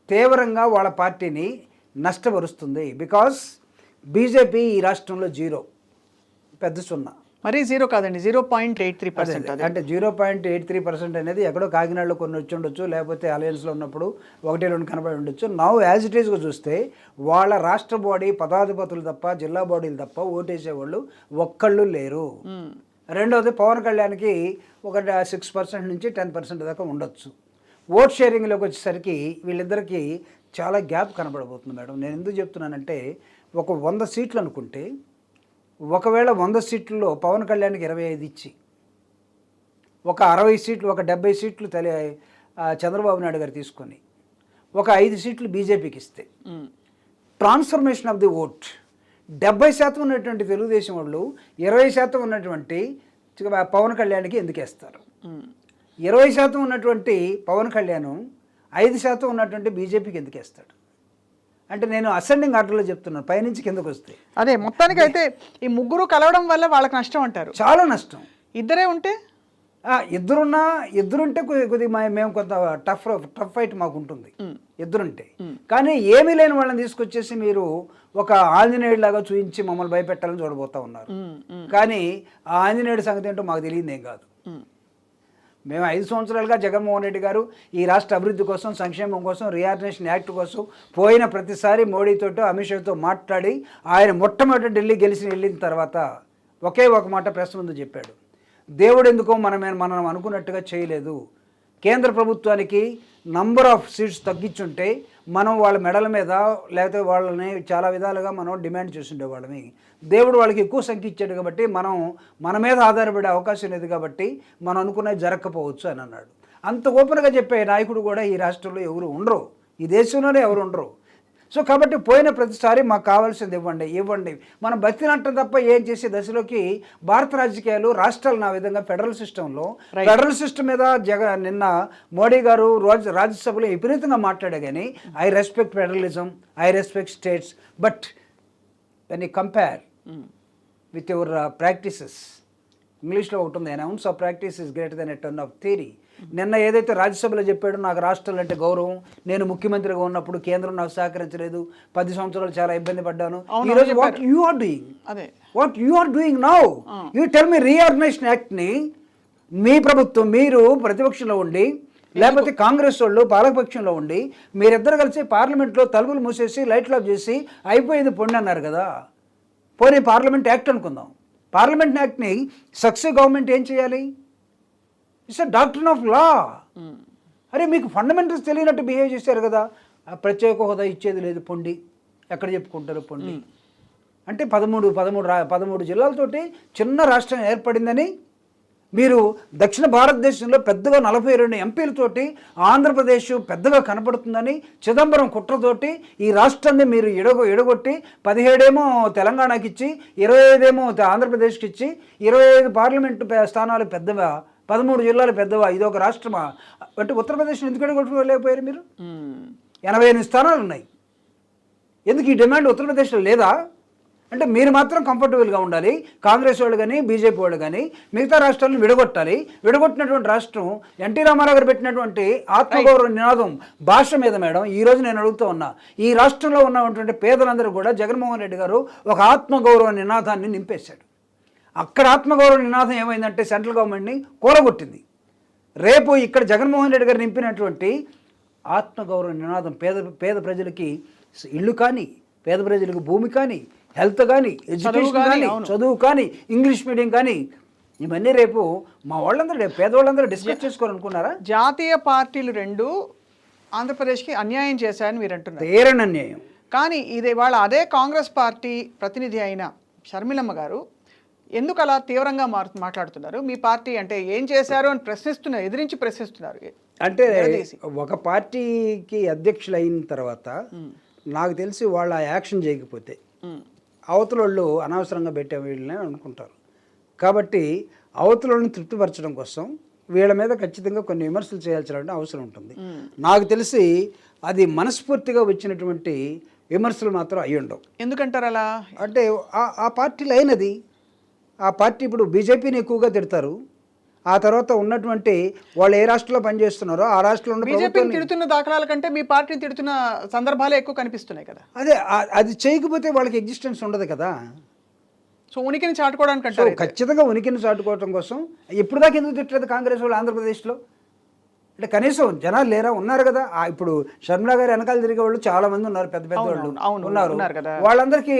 తీవ్రంగా వాళ్ళ పార్టీని నష్టపరుస్తుంది. బికాస్ బీజేపీ ఈ రాష్ట్రంలో 0, పెద్ద 0. మరీ 0 కాదండి, 0.83%. అంటే 0.83% అనేది ఎక్కడో కాకినాడలో కొన్ని వచ్చి ఉండొచ్చు, లేకపోతే అలయన్స్లో ఉన్నప్పుడు 1-2 కనబడి ఉండొచ్చు. నౌ యాజ్ ఇట్ ఈస్గా చూస్తే వాళ్ళ రాష్ట్ర బాడీ పదాధిపతులు తప్ప, జిల్లా బాడీలు తప్ప ఓటేసేవాళ్ళు ఒక్కళ్ళు లేరు. రెండవది పవన్ కళ్యాణ్కి ఒక 6% నుంచి 10% దాకా ఉండొచ్చు. ఓట్ షేరింగ్లోకి వచ్చేసరికి వీళ్ళిద్దరికీ చాలా గ్యాప్ కనబడబోతుంది మేడం. నేను ఎందుకు చెప్తున్నానంటే, ఒక 100 సీట్లు అనుకుంటే, ఒకవేళ 100 సీట్లలో పవన్ కళ్యాణ్కి 25 ఇచ్చి, ఒక 60 సీట్లు, ఒక 70 సీట్లు చంద్రబాబు నాయుడు గారు తీసుకొని, ఒక 5 సీట్లు బీజేపీకి ఇస్తే, ట్రాన్స్ఫర్మేషన్ ఆఫ్ ది ఓట్ 70% ఉన్నటువంటి తెలుగుదేశం వాళ్ళు 20% ఉన్నటువంటి పవన్ కళ్యాణ్కి ఎందుకు వేస్తారు? 20% ఉన్నటువంటి పవన్ కళ్యాణ్ 5% ఉన్నటువంటి బీజేపీకి ఎందుకు వేస్తాడు? అంటే నేను అసెండింగ్ ఆర్డర్లో చెప్తున్నాను, పైనుంచి కిందకు వస్తే. అదే మొత్తానికి అయితే ఈ ముగ్గురు కలవడం వల్ల వాళ్ళకి నష్టం అంటారు. చాలా నష్టం. ఇద్దరే ఉంటే ఇద్దరుంటే కొద్దిగా మేము కొంత టఫ్ ఫైట్ మాకు ఉంటుంది ఇద్దరుంటే. కానీ ఏమీ లేని వాళ్ళని తీసుకొచ్చేసి మీరు ఒక ఆంజనేయుడిలాగా చూపించి మమ్మల్ని భయపెట్టాలని చూడబోతా ఉన్నారు. కానీ ఆ ఆంజనేయుడి సంగతి ఏంటో మాకు తెలియదు ఏం కాదు. మేము 5 సంవత్సరాలుగా జగన్మోహన్ రెడ్డి గారు ఈ రాష్ట్ర అభివృద్ధి కోసం, సంక్షేమం కోసం, రీఆర్గనైజేషన్ యాక్ట్ కోసం పోయిన ప్రతిసారి మోడీతోటో అమిత్ షాతో మాట్లాడి ఆయన మొట్టమొదటి ఢిల్లీ వెళ్ళిన తర్వాత ఒకే ఒక మాట ప్రెస్ ముందు చెప్పాడు, దేవుడు ఎందుకో మనం అనుకున్నట్టుగా చేయలేదు. కేంద్ర ప్రభుత్వానికి నంబర్ ఆఫ్ సీట్స్ తగ్గించుంటే మనం వాళ్ళ మెడల మీద లేకపోతే వాళ్ళని చాలా విధాలుగా మనం డిమాండ్ చేస్తుండే వాళ్ళని. దేవుడు వాళ్ళకి ఎక్కువ సంఖ్య ఇచ్చాడు కాబట్టి మన మీద ఆధారపడే అవకాశం లేదు కాబట్టి మనం అనుకున్నది జరగకపోవచ్చు అని అన్నాడు. అంత ఓపెన్గా చెప్పే నాయకుడు కూడా ఈ రాష్ట్రంలో ఎవరు ఉండరు, ఈ దేశంలోనే ఎవరు ఉండరు. సో కాబట్టి పోయిన ప్రతిసారి మాకు కావాల్సింది ఇవ్వండి మనం బతికినట్టు తప్ప ఏం చేసే దశలోకి భారత రాజకీయాలు రాష్ట్రాలు నా విధంగా ఫెడరల్ సిస్టమ్ మీద నిన్న మోడీ గారు రాజ్యసభలో విపరీతంగా మాట్లాడే కానీ I respect federalism, I respect states, but when you compare with your practices, ఇంగ్లీష్లో ఒకటి ఉంది, an ounce of practice is greater than a ton of theory. నిన్న ఏదైతే రాజ్యసభలో చెప్పాడో నాకు రాష్ట్రాలు అంటే గౌరవం, నేను ముఖ్యమంత్రిగా ఉన్నప్పుడు కేంద్రం నాకు సహకరించలేదు, 10 సంవత్సరాలు చాలా ఇబ్బంది పడ్డాను. ఈరోజు what you are doing now, you tell me reorganisation యాక్ట్ని మీ ప్రభుత్వం మీరు ప్రతిపక్షంలో ఉండి లేకపోతే కాంగ్రెస్ వాళ్ళు పాలకపక్షంలో ఉండి మీరిద్దరు కలిసి పార్లమెంట్లో తలుపులు మూసేసి లైట్లు ఆఫ్ చేసి అయిపోయింది పొండి అన్నారు కదా. పోనీ పార్లమెంట్ యాక్ట్ అనుకుందాం, పార్లమెంట్ యాక్ట్ని సక్సెస్ గవర్నమెంట్ ఏం చేయాలి? It's a doctrine of law. అరే మీకు ఫండమెంటల్స్ తెలియనట్టు బిహేవ్ చేశారు కదా. ఆ ప్రత్యేక హోదా ఇచ్చేది లేదు పొండి, ఎక్కడ చెప్పుకుంటారు పొండి అంటే 13 జిల్లాలతోటి చిన్న రాష్ట్రం ఏర్పడిందని మీరు దక్షిణ భారతదేశంలో పెద్దగా 42 ఎంపీలతోటి ఆంధ్రప్రదేశ్ పెద్దగా కనపడుతుందని చిదంబరం కుట్రతోటి ఈ రాష్ట్రాన్ని మీరు ఎడగొట్టి 17 ఏమో తెలంగాణకి ఇచ్చి 25 ఏమో ఆంధ్రప్రదేశ్కి ఇచ్చి 25 పార్లమెంటు స్థానాలు పెద్దవా, 13 జిల్లాలు పెద్దవా, ఇదొక రాష్ట్రమా అంటే ఉత్తరప్రదేశ్ని ఎందుకు ఎడగొట్టుకోలేకపోయారు మీరు? 88 స్థానాలు ఉన్నాయి. ఎందుకు ఈ డిమాండ్ ఉత్తరప్రదేశ్లో లేదా? అంటే మీరు మాత్రం కంఫర్టబుల్గా ఉండాలి, కాంగ్రెస్ వాళ్ళు కానీ బీజేపీ వాళ్ళు కానీ మిగతా రాష్ట్రాలను విడగొట్టాలి. విడగొట్టినటువంటి రాష్ట్రం ఎన్టీ రామారావు గారు పెట్టినటువంటి ఆత్మగౌరవ నినాదం భాష మీద మేడం ఈరోజు నేను అడుగుతూ ఉన్నా, ఈ రాష్ట్రంలో ఉన్నటువంటి పేదలందరూ కూడా జగన్మోహన్ రెడ్డి గారు ఒక ఆత్మగౌరవ నినాదాన్ని నింపేశాడు. అక్కడ ఆత్మగౌరవ నినాదం ఏమైందంటే సెంట్రల్ గవర్నమెంట్ని కూలగొట్టింది. రేపు ఇక్కడ జగన్మోహన్ రెడ్డి గారు నింపినటువంటి ఆత్మగౌరవ నినాదం పేద ప్రజలకి ఇల్లు కానీ, పేద ప్రజలకు భూమి కానీ, హెల్త్ కానీ, ఎడ్యుకేషన్ కానీ, చదువు కానీ, ఇంగ్లీష్ మీడియం కానీ, ఇవన్నీ రేపు మా వాళ్ళందరూ రేపు పేదవాళ్ళందరూ డిస్కస్ చేసుకోవాలనుకున్నారా? జాతీయ పార్టీలు రెండు ఆంధ్రప్రదేశ్కి అన్యాయం చేశాయని మీరు అంటున్నారు. తీరని అన్యాయం. కానీ ఇది వాళ్ళ అదే కాంగ్రెస్ పార్టీ ప్రతినిధి అయిన షర్మిలమ్మ గారు ఎందుకు అలా తీవ్రంగా మాట్లాడుతున్నారు? మీ పార్టీ అంటే ఏం చేశారు అని ఎదిరించి ప్రశ్నిస్తున్నారు. అంటే ఒక పార్టీకి అధ్యక్షులు అయిన తర్వాత నాకు తెలిసి వాళ్ళ యాక్షన్ చేయకపోతే అవతల వాళ్ళు అనవసరంగా పెట్టే వీళ్ళని అనుకుంటారు. కాబట్టి అవతల వాళ్ళని తృప్తిపరచడం కోసం వీళ్ళ మీద ఖచ్చితంగా కొన్ని విమర్శలు చేయాల్సిన అవసరం ఉంటుంది. నాకు తెలిసి అది మనస్ఫూర్తిగా వచ్చినటువంటి విమర్శలు మాత్రం అయ్యి ఉండవు. ఎందుకంటారు అలా? అంటే ఆ పార్టీలో అయినది, ఆ పార్టీ ఇప్పుడు బీజేపీని ఎక్కువగా తిడతారు. ఆ తర్వాత ఉన్నటువంటి వాళ్ళు ఏ రాష్ట్రంలో పనిచేస్తున్నారో ఆ రాష్ట్రంలో బీజేపీని తిడుతున్న దాఖలాల కంటే మీ పార్టీని తిడుతున్న సందర్భాలే ఎక్కువ కనిపిస్తున్నాయి కదా. అదే అది చేయకపోతే వాళ్ళకి ఎగ్జిస్టెన్స్ ఉండదు కదా. సో ఉనికిని చాటుకోవడానికి అంటారు. ఖచ్చితంగా ఉనికిని చాటుకోవడం కోసం ఇప్పుడు దాకా ఎందుకు తిట్టలేదు కాంగ్రెస్ వాళ్ళు ఆంధ్రప్రదేశ్లో? అంటే కనీసం జనాలు లేరా? ఉన్నారు కదా. ఇప్పుడు షర్మిలా గారు వెనకాల తిరిగే వాళ్ళు చాలా మంది ఉన్నారు, పెద్ద పెద్ద వాళ్ళు ఉన్నారు. వాళ్ళందరికీ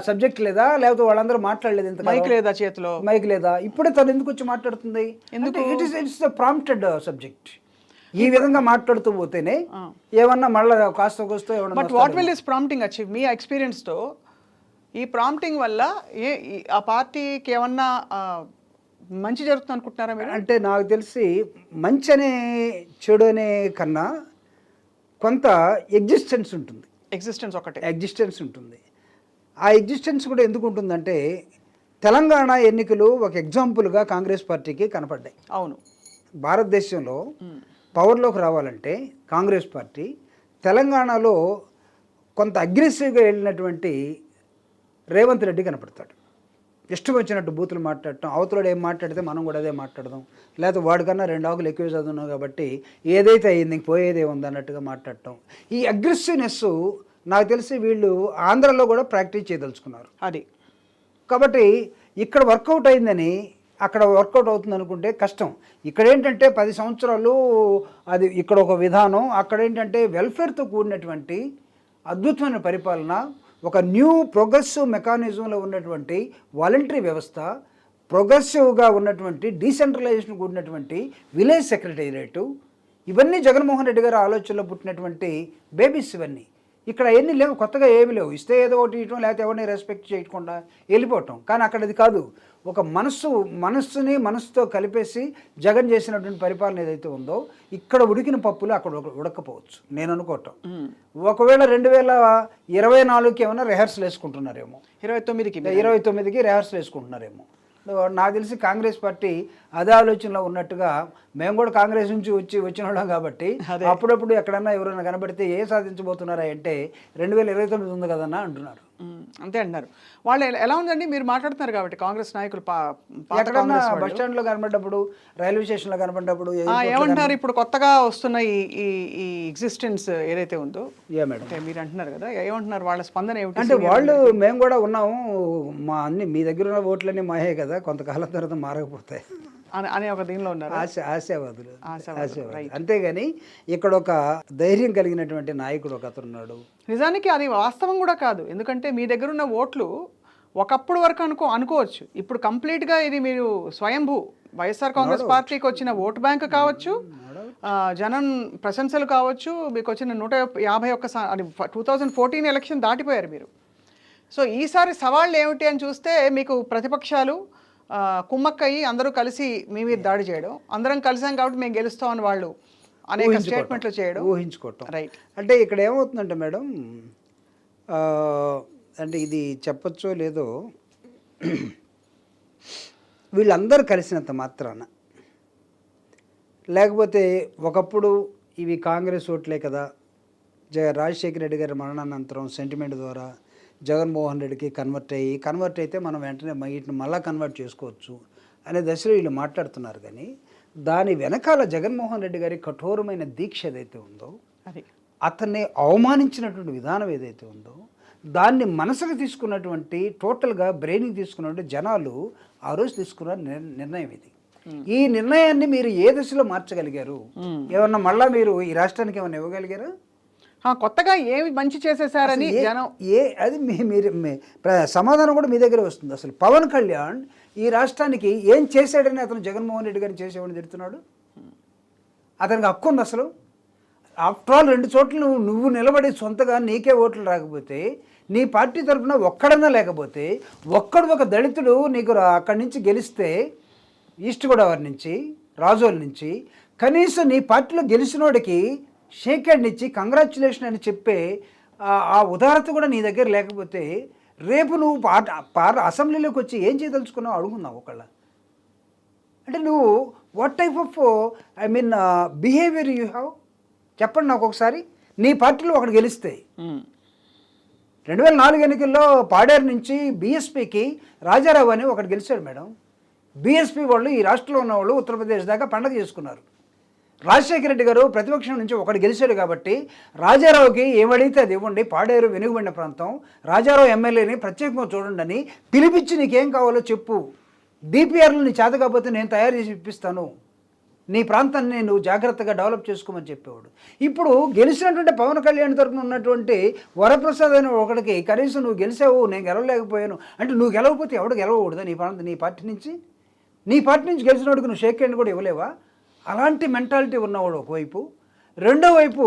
సబ్జెక్ట్ లేదా, లేకపోతే వాళ్ళందరూ మాట్లాడలేదు, ఇంత మైక్ లేదా, చేతిలో మైక్ లేదా, ఇప్పుడే తను ఎందుకు వచ్చి మాట్లాడుతుంది? ఎందుకు? It's the prompted subject. ఈ విధంగా మాట్లాడుతూ పోతేనే ఏమన్నా మళ్ళీ కాస్త కోస్తో. But what will this prompting achieve? మీ ఎక్స్పీరియన్స్తో ఈ ప్రాంప్టింగ్ వల్ల ఆ పార్టీకి ఏమన్నా మంచి జరుగుతుంది అనుకుంటున్నారా మీరు? అంటే నాకు తెలిసి మంచి అనే చెడు అనే కన్నా కొంత ఎగ్జిస్టెన్స్ ఉంటుంది. ఎగ్జిస్టెన్స్ ఉంటుంది. ఆ ఎగ్జిస్టెన్స్ కూడా ఎందుకు ఉంటుందంటే తెలంగాణ ఎన్నికలు ఒక ఎగ్జాంపుల్గా కాంగ్రెస్ పార్టీకి కనపడ్డాయి. అవును, భారతదేశంలో పవర్లోకి రావాలంటే కాంగ్రెస్ పార్టీ తెలంగాణలో కొంత అగ్రెసివ్గా వెళ్ళినటువంటి రేవంత్ రెడ్డి కనపడతాడు. ఇష్టం వచ్చినట్టు బూతులు మాట్లాడటం, అవతలడు ఏం మాట్లాడితే మనం కూడా అదే మాట్లాడదాం, లేకపోతే వాడికన్నా 2 ఆకులు ఎక్కువ చదువున్నాం కాబట్టి ఏదైతే అయ్యింది ఇంక పోయేదే ఉంది అన్నట్టుగా మాట్లాడటం. ఈ అగ్రెసివ్నెస్ నాకు తెలిసి వీళ్ళు ఆంధ్రలో కూడా ప్రాక్టీస్ చేయదలుచుకున్నారు. అది కాబట్టి ఇక్కడ వర్కౌట్ అయిందని అక్కడ వర్కౌట్ అవుతుంది అనుకుంటే కష్టం. ఇక్కడ ఏంటంటే 10 సంవత్సరాలు అది ఇక్కడ ఒక విధానం, అక్కడ ఏంటంటే వెల్ఫేర్తో కూడినటువంటి అద్భుతమైన పరిపాలన, ఒక న్యూ ప్రోగ్రెసివ్ మెకానిజంలో ఉన్నటువంటి వాలంటరీ వ్యవస్థ, ప్రోగ్రెసివ్గా ఉన్నటువంటి డీసెంట్రలైజేషన్ కూడినటువంటి విలేజ్ సెక్రటేరియట్, ఇవన్నీ జగన్మోహన్ రెడ్డి గారి ఆలోచనలో పుట్టినటువంటి బేబీస్ ఇవన్నీ. ఇక్కడ ఎన్ని లేవు, కొత్తగా ఏమి లేవు. ఇస్తే ఏదో ఒకటి ఇవ్వటం, లేకపోతే ఎవరిని రెస్పెక్ట్ చేయకుండా వెళ్ళిపోవటం. కానీ అక్కడ అది కాదు. ఒక మనస్సుని మనసుతో కలిపేసి జగన్ చేసినటువంటి పరిపాలన ఏదైతే ఉందో, ఇక్కడ ఉడికిన పప్పులు అక్కడ ఉడకపోవచ్చు నేను అనుకోవటం. ఒకవేళ 2024కి ఏమైనా రిహార్సల్ వేసుకుంటున్నారేమో, 29కి రిహార్సల్ వేసుకుంటున్నారేమో. నాకు తెలిసి కాంగ్రెస్ పార్టీ అదే ఆలోచనలో ఉన్నట్టుగా, మేము కూడా కాంగ్రెస్ నుంచి వచ్చిన వాళ్ళం కాబట్టి అప్పుడప్పుడు ఎక్కడన్నా ఎవరైనా కనబడితే ఏ సాధించబోతున్నారా అంటే 2029 ఉంది కదన్నా అంటున్నారు. అంతే అంటున్నారు. వాళ్ళు ఎలా ఉందండి, మీరు మాట్లాడుతున్నారు కాబట్టి కాంగ్రెస్ నాయకులు ఎక్కడన్నా బస్ స్టాండ్లో కనబడ్డప్పుడు, రైల్వే స్టేషన్లో కనబడ్డప్పుడు ఏమంటారు? ఇప్పుడు కొత్తగా వస్తున్న ఈ ఎగ్జిస్టెన్స్ ఏదైతే ఉందో, మేడం మీరు అంటున్నారు కదా, ఏమంటున్నారు? వాళ్ళ స్పందన ఏమిటి అంటే వాళ్ళు మేము కూడా ఉన్నాము, మా అన్ని మీ దగ్గర ఉన్న ఓట్లన్నీ మాయే కదా, కొంతకాలం తర్వాత మారకపోతాయి అనే ఒక దీనిలో ఉన్నారు. ఆశావాదులు. అంతేగాని ఇక్కడ ఒక ధైర్యం కలిగినటువంటి నాయకుడు ఒక అతను ఉన్నాడు. నిజానికి అది వాస్తవం కూడా కాదు. ఎందుకంటే మీ దగ్గర ఉన్న ఓట్లు ఒకప్పుడు వరకు అనుకోవచ్చు. ఇప్పుడు కంప్లీట్గా ఇది మీరు స్వయంభూ వైఎస్ఆర్ కాంగ్రెస్ పార్టీకి వచ్చిన ఓటు బ్యాంక్ కావచ్చు, జనం ప్రశంసలు కావచ్చు, మీకు వచ్చిన 151 అది 2014 ఎలక్షన్ దాటిపోయారు మీరు. సో ఈసారి సవాళ్ళు ఏమిటి అని చూస్తే, మీకు ప్రతిపక్షాలు కుమ్మక్కయ్యి అందరూ కలిసి మీ మీద దాడి చేయడం, అందరం కలిసాం కాబట్టి మేము గెలుస్తామని వాళ్ళు అనేక స్టేట్మెంట్లు చేయడం, ఊహించుకోవటం. రైట్. అంటే ఇక్కడ ఏమవుతుందంటే మేడం, అంటే ఇది చెప్పచ్చో లేదో, వీళ్ళందరూ కలిసినంత మాత్రాన, లేకపోతే ఒకప్పుడు ఇవి కాంగ్రెస్ ఓట్లే కదా, రాజశేఖర రెడ్డి గారి మరణానంతరం సెంటిమెంట్ ద్వారా జగన్మోహన్ రెడ్డికి కన్వర్ట్ అయితే మనం వెంటనే వీటిని మళ్ళీ కన్వర్ట్ చేసుకోవచ్చు అనే దశలో వీళ్ళు మాట్లాడుతున్నారు. కానీ దాని వెనకాల జగన్మోహన్ రెడ్డి గారి కఠోరమైన దీక్ష ఏదైతే ఉందో, అది అతన్ని అవమానించినటువంటి విధానం ఏదైతే ఉందో, దాన్ని మనసుకు తీసుకున్నటువంటి, టోటల్గా బ్రెయిన్కి తీసుకున్నటువంటి జనాలు ఆ రోజు తీసుకున్న నిర్ణయం ఇది. ఈ నిర్ణయాన్ని మీరు ఏ దశలో మార్చగలిగారు? ఏమన్నా మళ్ళీ మీరు ఈ రాష్ట్రానికి ఏమైనా ఇవ్వగలిగారా? కొత్తగా ఏమి మంచి చేసేసారని జనం అది మీరు సమాధానం కూడా మీ దగ్గరే వస్తుంది. అసలు పవన్ కళ్యాణ్ ఈ రాష్ట్రానికి ఏం చేశాడని అతను జగన్మోహన్ రెడ్డి గారిని చేసేవాడిని తిడుతున్నాడు. అతనికి హక్కు ఉంది అసలు. ఆఫ్టర్ ఆల్ 2 చోట్ల నువ్వు నిలబడి సొంతగా నీకే ఓట్లు రాకపోతే, నీ పార్టీ తరఫున ఒక్కడన్నా లేకపోతే, ఒక దళితుడు నీకు అక్కడి నుంచి గెలిస్తే, ఈస్ట్ గోదావరి నుంచి, రాజోల్ నుంచి, కనీసం నీ పార్టీలో గెలిచినోడికి షేక్ హ్యాండ్ ఇచ్చి కంగ్రాచ్యులేషన్ అని చెప్పే ఆ ఉదారత కూడా నీ దగ్గర లేకపోతే, రేపు నువ్వు అసెంబ్లీలోకి వచ్చి ఏం చేయదలుచుకున్నావు అడుగున్నావు ఒకళ్ళ. అంటే నువ్వు what type of behaviour you have చెప్పండి నాకు ఒకసారి. నీ పార్టీలో ఒకటి గెలిస్తే, 2004 ఎన్నికల్లో పాడేరు నుంచి బీఎస్పీకి రాజారావు అని ఒకటి గెలిచాడు మేడం. బీఎస్పీ వాళ్ళు ఈ రాష్ట్రంలో ఉన్న వాళ్ళు ఉత్తరప్రదేశ్ దాకా పండగ చేసుకున్నారు. రాజశేఖర రెడ్డి గారు ప్రతిపక్షం నుంచి ఒకటి గెలిచాడు కాబట్టి రాజారావుకి ఏమడిగితే అది ఇవ్వండి, పాడేరు వెనుకబడిన ప్రాంతం, రాజారావు ఎమ్మెల్యేని ప్రత్యేకంగా చూడండి అని పిలిపించి నీకేం కావాలో చెప్పు, డిపిఆర్లు నీ చేత కాకపోతే నేను తయారు చేసి ఇప్పిస్తాను, నీ ప్రాంతాన్ని నువ్వు జాగ్రత్తగా డెవలప్ చేసుకోమని చెప్పేవాడు. ఇప్పుడు గెలిచినటువంటి పవన్ కళ్యాణ్ తరఫున ఉన్నటువంటి వరప్రసాద్ అనే ఒకటికి కనీసం నువ్వు గెలిచావు, నేను గెలవలేకపోయాను అంటే, నువ్వు గెలవకపోతే ఎవడు గెలవకూడదా నీ పార్టీ నుంచి? నీ పార్టీ నుంచి గెలిచినోడికి నువ్వు షేక్ హ్యాండ్ కూడా ఇవ్వలేవా? అలాంటి మెంటాలిటీ ఉన్నవాడు ఒకవైపు. రెండో వైపు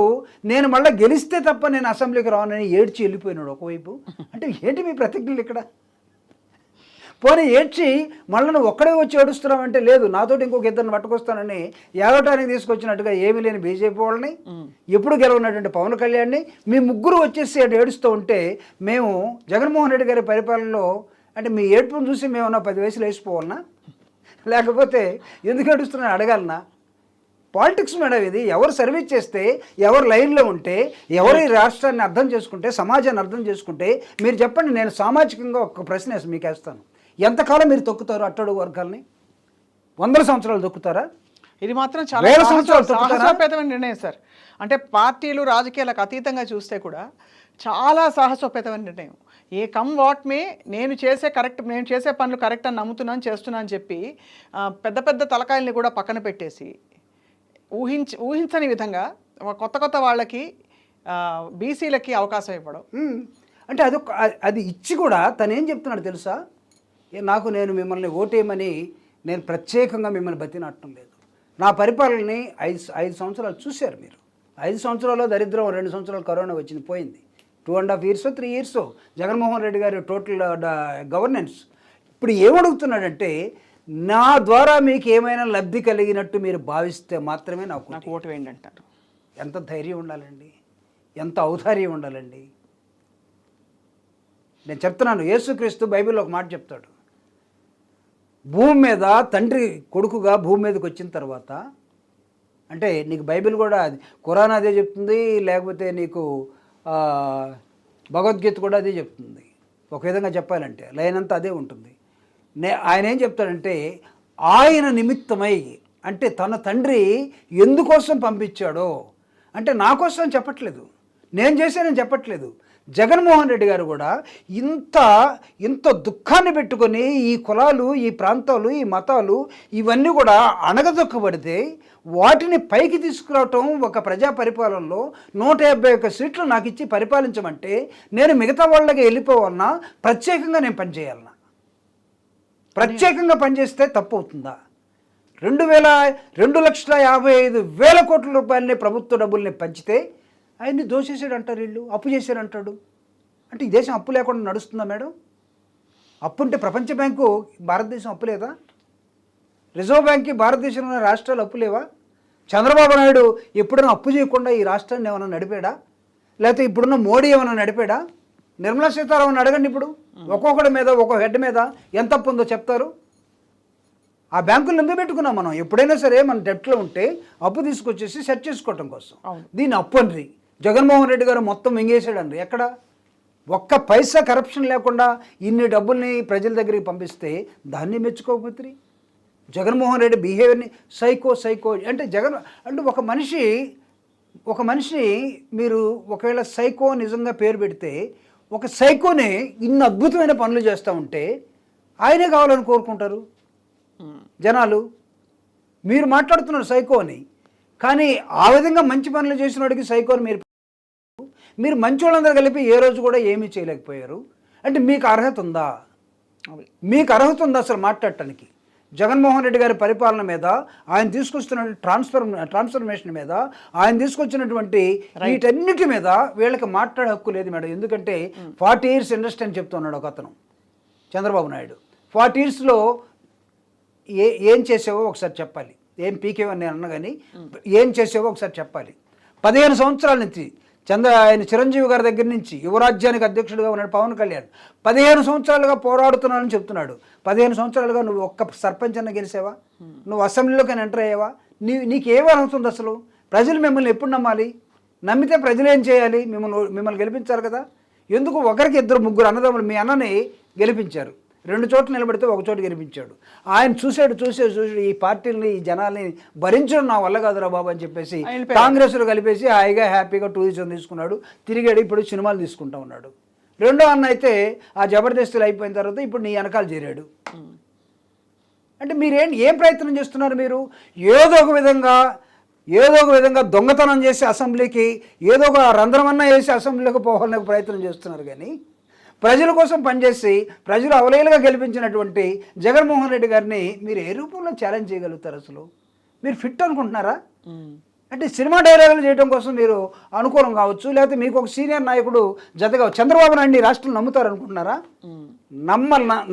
నేను మళ్ళీ గెలిస్తే తప్ప నేను అసెంబ్లీకి రానని ఏడ్చి వెళ్ళిపోయినాడు ఒకవైపు. అంటే ఏంటి మీ ప్రతిజ్ఞలు ఇక్కడ? పోనీ ఏడ్చి మళ్ళీ నువ్వు ఒక్కడే వచ్చి ఏడుస్తున్నావు అంటే, లేదు నాతోటి ఇంకొక ఇద్దరిని పట్టుకొస్తానని ఏడవటానికి తీసుకొచ్చినట్టుగా ఏమీ లేని బీజేపీ వాళ్ళని, ఎప్పుడు గెలవనటువంటి పవన్ కళ్యాణ్ని, మీ ముగ్గురు వచ్చేసి అటు ఏడుస్తూ ఉంటే, మేము జగన్మోహన్ రెడ్డి గారి పరిపాలనలో అంటే మీ ఏడుపును చూసి మేమన్నా 10 వయసులు వేసిపోవాలన్నా, లేకపోతే ఎందుకు ఏడుస్తున్నా అడగాలన్నా? పాలిటిక్స్ మేడం ఇది. ఎవరు సర్వీస్ చేస్తే, ఎవరు లైన్లో ఉంటే, ఎవరు ఈ రాష్ట్రాన్ని అర్థం చేసుకుంటే, సమాజాన్ని అర్థం చేసుకుంటే, మీరు చెప్పండి. నేను సామాజికంగా ఒక ప్రశ్న మీకు వేస్తాను. ఎంతకాలం మీరు తొక్కుతారు అట్టడుగు వర్గాల్ని? 100 సంవత్సరాలు తొక్కుతారా? ఇది మాత్రం చాలా వేల సంవత్సరాలు తొక్కుతారా? సాహసోపేతమైన నిర్ణయం సార్. అంటే పార్టీలు రాజకీయాలకు అతీతంగా చూస్తే కూడా చాలా సాహసోపేతమైన నిర్ణయం. ఏ కమ్ వాట్ మే, నేను చేసే పనులు కరెక్ట్ అని నమ్ముతున్నాను, చేస్తున్నాను అని చెప్పి పెద్ద పెద్ద తలకాయల్ని కూడా పక్కన పెట్టేసి ఊహించని విధంగా కొత్త వాళ్ళకి బీసీలకి అవకాశం ఇవ్వడం. అంటే అది ఇచ్చి కూడా తను ఏం చెప్తున్నాడు తెలుసా? నేను మిమ్మల్ని ఓటేయమని నేను ప్రత్యేకంగా మిమ్మల్ని బతినట్టం లేదు. నా పరిపాలనని 5 సంవత్సరాలు చూశారు మీరు. 5 సంవత్సరాల్లో దరిద్రం, 2 సంవత్సరాలు కరోనా వచ్చింది, పోయింది. 2.5 years 3 years జగన్మోహన్ రెడ్డి గారి టోటల్ గవర్నెన్స్. ఇప్పుడు ఏమడుగుతున్నాడంటే, నా ద్వారా మీకు ఏమైనా లబ్ధి కలిగినట్టు మీరు భావిస్తే మాత్రమే నాకు ఓటు వేయండి అంటారు. ఎంత ధైర్యం ఉండాలండి, ఎంత ఔదార్యం ఉండాలండి. నేను చెప్తున్నాను, యేసుక్రీస్తు బైబిల్లో ఒక మాట చెప్తాడు. భూమి మీద తండ్రి కొడుకుగా భూమి మీదకి వచ్చిన తర్వాత, అంటే నీకు బైబిల్ కూడా అది ఖురాన్ అదే చెప్తుంది, లేకపోతే నీకు భగవద్గీత కూడా అదే చెప్తుంది. ఒక విధంగా చెప్పాలంటే లైన్ అంతా అదే ఉంటుంది. ఆయన ఏం చెప్తాడంటే, ఆయన నిమిత్తమై, అంటే తన తండ్రి ఎందుకోసం పంపించాడో, అంటే నా కోసం చెప్పట్లేదు, నేను చేశానని చెప్పట్లేదు. జగన్మోహన్ రెడ్డి గారు కూడా ఇంత దుఃఖాన్ని పెట్టుకొని ఈ కులాలు, ఈ ప్రాంతాలు, ఈ మతాలు ఇవన్నీ కూడా అణగదొక్కబడితే వాటిని పైకి తీసుకురావటం ఒక ప్రజా పరిపాలనలో 151 సీట్లు నాకు ఇచ్చి పరిపాలించమంటే నేను మిగతా వాళ్ళకి వెళ్ళిపోవాలన్నా, ప్రత్యేకంగా నేను పనిచేయాలన్నా? ప్రత్యేకంగా పనిచేస్తే తప్పు అవుతుందా? 2,55,000 కోట్ల రూపాయలని ప్రభుత్వ డబ్బుల్ని పంచితే ఆయన్ని దోషేసాడు అంటారు, వీళ్ళు అప్పు చేశారు అంటాడు. అంటే ఈ దేశం అప్పు లేకుండా నడుస్తుందా మేడం? అప్పు ఉంటే ప్రపంచ బ్యాంకు భారతదేశం అప్పు లేదా? రిజర్వ్ బ్యాంక్కి భారతదేశంలో రాష్ట్రాలు అప్పు లేవా? చంద్రబాబు నాయుడు ఎప్పుడైనా అప్పు చేయకుండా ఈ రాష్ట్రాన్ని ఏమైనా నడిపాడా? లేకపోతే ఇప్పుడున్న మోడీ ఏమైనా నడిపాడా? నిర్మలా సీతారామన్ అడగండి, ఇప్పుడు ఒక్కొక్కడి మీద ఒక్కొక్క హెడ్ మీద ఎంత అప్పు ఉందో చెప్తారు. ఆ బ్యాంకులు ఎందుకు పెట్టుకున్నాం మనం? ఎప్పుడైనా సరే మన డెట్లో ఉంటే అప్పు తీసుకొచ్చేసి సెట్ చేసుకోవటం కోసం. దీన్ని అప్పు అండి. జగన్మోహన్ రెడ్డి గారు మొత్తం మింగేసాడండి. ఎక్కడ ఒక్క పైసా కరప్షన్ లేకుండా ఇన్ని డబ్బుల్ని ప్రజల దగ్గరికి పంపిస్తే దాన్ని మెచ్చుకోకపోతే జగన్మోహన్ రెడ్డి బిహేవియర్ని సైకో అంటే అంటే ఒక మనిషిని మీరు ఒకవేళ సైకో నిజంగా పేరు పెడితే, ఒక సైకోనే ఇన్ని అద్భుతమైన పనులు చేస్తూ ఉంటే ఆయనే కావాలని కోరుకుంటారు జనాలు. మీరు మాట్లాడుతున్నారు సైకో అని, కానీ ఆ విధంగా మంచి పనులు చేసిన వాడికి సైకోని మీరు మంచి వాళ్ళందరూ కలిపి ఏ రోజు కూడా ఏమీ చేయలేకపోయారు. అంటే మీకు అర్హత ఉందా? అసలు మాట్లాడటానికి? జగన్మోహన్ రెడ్డి గారి పరిపాలన మీద, ఆయన తీసుకొస్తున్న ట్రాన్స్ఫర్మేషన్ మీద, ఆయన తీసుకొచ్చినటువంటి వీటన్నిటి మీద వీళ్ళకి మాట్లాడే హక్కు లేదు మేడం. ఎందుకంటే 40 years ఇండస్ట్రీ అని చెప్తున్నాడు ఒక అతను, చంద్రబాబు నాయుడు. 40 yearsలో ఏం చేసావో ఒకసారి చెప్పాలి. ఏం పీకేవని నేను అన్నా కానీ ఏం చేసావో ఒకసారి చెప్పాలి. 15 సంవత్సరాల నుంచి ఆయన చిరంజీవి గారి దగ్గర నుంచి యువరాజ్యానికి అధ్యక్షుడిగా ఉన్నాడు పవన్ కళ్యాణ్. 15 సంవత్సరాలుగా పోరాడుతున్నానని చెప్తున్నాడు. 15 సంవత్సరాలుగా నువ్వు ఒక్క సర్పంచ్ అన్న గెలిచావా? నువ్వు అసెంబ్లీలోకి ఎంటర్ అయ్యావా? నీకేమీ అవుతుంది అసలు? ప్రజలు మిమ్మల్ని ఎప్పుడు నమ్మాలి? నమ్మితే ప్రజలు ఏం చేయాలి? మిమ్మల్ని గెలిపించారు కదా. ఎందుకు ఒకరికి 2-3 అన్నదమ్ములు మీ అన్నని గెలిపించారు, 2 చోట్ల నిలబడితే ఒక చోట గెలిపించాడు. ఆయన చూసాడు ఈ పార్టీని, ఈ జనాల్ని భరించడం నా వల్ల కాదురా బాబు అని చెప్పేసి కాంగ్రెస్లో కలిపేసి హాయిగా హ్యాపీగా టూరిజం తీసుకున్నాడు, తిరిగాడు. ఇప్పుడు సినిమాలు తీసుకుంటా ఉన్నాడు. రెండో అన్న అయితే ఆ జబర్దస్తులు అయిపోయిన తర్వాత ఇప్పుడు నీ వెనకాల చేరాడు. అంటే ఏం ప్రయత్నం చేస్తున్నారు మీరు? ఏదో ఒక విధంగా దొంగతనం చేసి అసెంబ్లీకి, ఏదో ఒక రంధ్రమన్నా వేసి అసెంబ్లీకి పోవాలని ప్రయత్నం చేస్తున్నారు. కానీ ప్రజల కోసం పనిచేసి ప్రజలు అవలేలుగా గెలిపించినటువంటి జగన్మోహన్ రెడ్డి గారిని మీరు ఏ రూపంలో ఛాలెంజ్ చేయగలుగుతారు? అసలు మీరు ఫిట్ అనుకుంటున్నారా? అంటే సినిమా డైలాగులు చేయడం కోసం మీరు అనుకూలం కావచ్చు, లేకపోతే మీకు ఒక సీనియర్ నాయకుడు జతగా చంద్రబాబు నాయుడిని రాష్ట్రం నమ్ముతారు అనుకుంటున్నారా?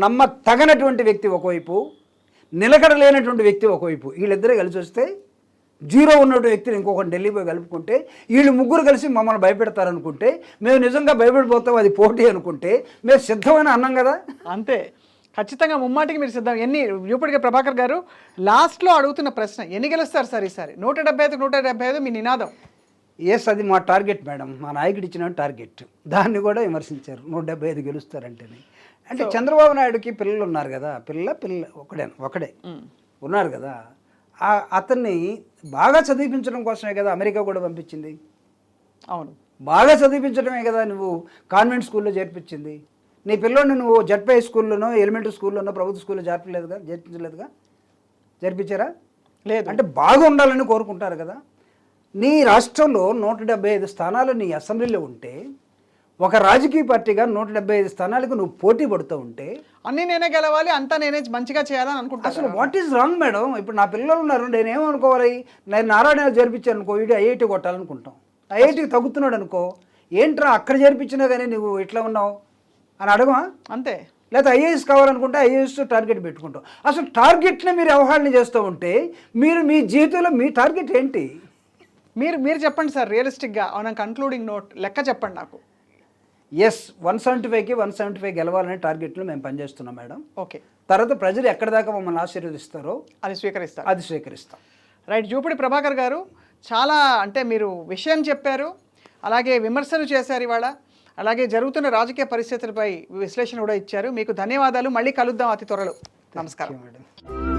నమ్మ తగనటువంటి వ్యక్తి ఒకవైపు, నిలకడ లేనటువంటి వ్యక్తి ఒకవైపు, వీళ్ళిద్దరే కలిసి వస్తే జీరో ఉన్నటువంటి వ్యక్తిని ఇంకొకటి ఢిల్లీ పోయి కలుపుకుంటే, వీళ్ళు ముగ్గురు కలిసి మమ్మల్ని భయపెడతారనుకుంటే, మేము నిజంగా భయపడిపోతాం, అది పోటీ అనుకుంటే మేము సిద్ధమైన అన్నాం కదా. అంతే, ఖచ్చితంగా ముమ్మాటికి మీరు సిద్ధం. ఇప్పటికే ప్రభాకర్ గారు లాస్ట్లో అడుగుతున్న ప్రశ్న, ఎన్ని గెలుస్తారు సార్ ఈసారి? 175 మీ నినాదం. ఎస్, అది మా టార్గెట్ మేడం, మా నాయకుడు ఇచ్చిన టార్గెట్. దాన్ని కూడా విమర్శించారు 175 గెలుస్తారంటేనే. అంటే చంద్రబాబు నాయుడుకి పిల్లలు ఉన్నారు కదా, పిల్ల ఒకడే ఉన్నారు కదా, అతన్ని బాగా చదివించడం కోసమే కదా అమెరికా కూడా పంపించింది. అవును, బాగా చదివించడమే కదా నువ్వు కాన్వెంట్ స్కూల్లో చేర్పించింది. నీ పిల్లోడిని నువ్వు జడ్పై స్కూల్లోనో ఎలిమెంటరీ స్కూల్లోనో ప్రభుత్వ స్కూల్లో చేర్పించలేదుగా? జరిపించారా? లేదు. అంటే బాగా ఉండాలని కోరుకుంటారు కదా. నీ రాష్ట్రంలో 175 స్థానాలు నీ అసెంబ్లీలో ఉంటే, ఒక రాజకీయ పార్టీగా 175 స్థానాలకు నువ్వు పోటీ పడుతూ ఉంటే, అన్నీ నేనే గెలవాలి, అంతా నేనే మంచిగా చేయాలని అనుకుంటా. అసలు వాట్ ఈజ్ రాంగ్ మేడం? ఇప్పుడు నా పిల్లలు ఉన్నారు, నేనేమనుకోవాలి? నేను నారాయణ చేర్పించాను అనుకో, వీడు ఐఐటి కొట్టాలనుకుంటాం. ఐఐటికి తగ్గుతున్నాడు అనుకో, ఏంట్రా అక్కడ చేర్పించినా కానీ నువ్వు ఇట్లా ఉన్నావు అని అడగమా? అంతే. లేకపోతే ఐఏఎస్ కావాలనుకుంటే ఐఏఎస్ టార్గెట్ పెట్టుకుంటాం. అసలు టార్గెట్ని మీరు అవహేళన చేస్తూ ఉంటే మీరు మీ జీవితంలో మీ టార్గెట్ ఏంటి? మీరు చెప్పండి సార్, రియలిస్టిక్గా అవునా, కన్క్లూడింగ్ నోట్ లెక్క చెప్పండి నాకు. ఎస్, 175కి 175 గెలవాలనే టార్గెట్లో మేము పనిచేస్తున్నాం మేడం. ఓకే, తర్వాత ప్రజలు ఎక్కడి దాకా మమ్మల్ని ఆశీర్వదిస్తారో అది స్వీకరిస్తాం. రైట్. జూపూడి ప్రభాకర్ గారు, చాలా అంటే మీరు విషయం చెప్పారు, అలాగే విమర్శలు చేశారు ఇవాళ, అలాగే జరుగుతున్న రాజకీయ పరిస్థితులపై విశ్లేషణ కూడా ఇచ్చారు. మీకు ధన్యవాదాలు. మళ్ళీ కలుద్దాం అతి త్వరలో. నమస్కారం మేడం.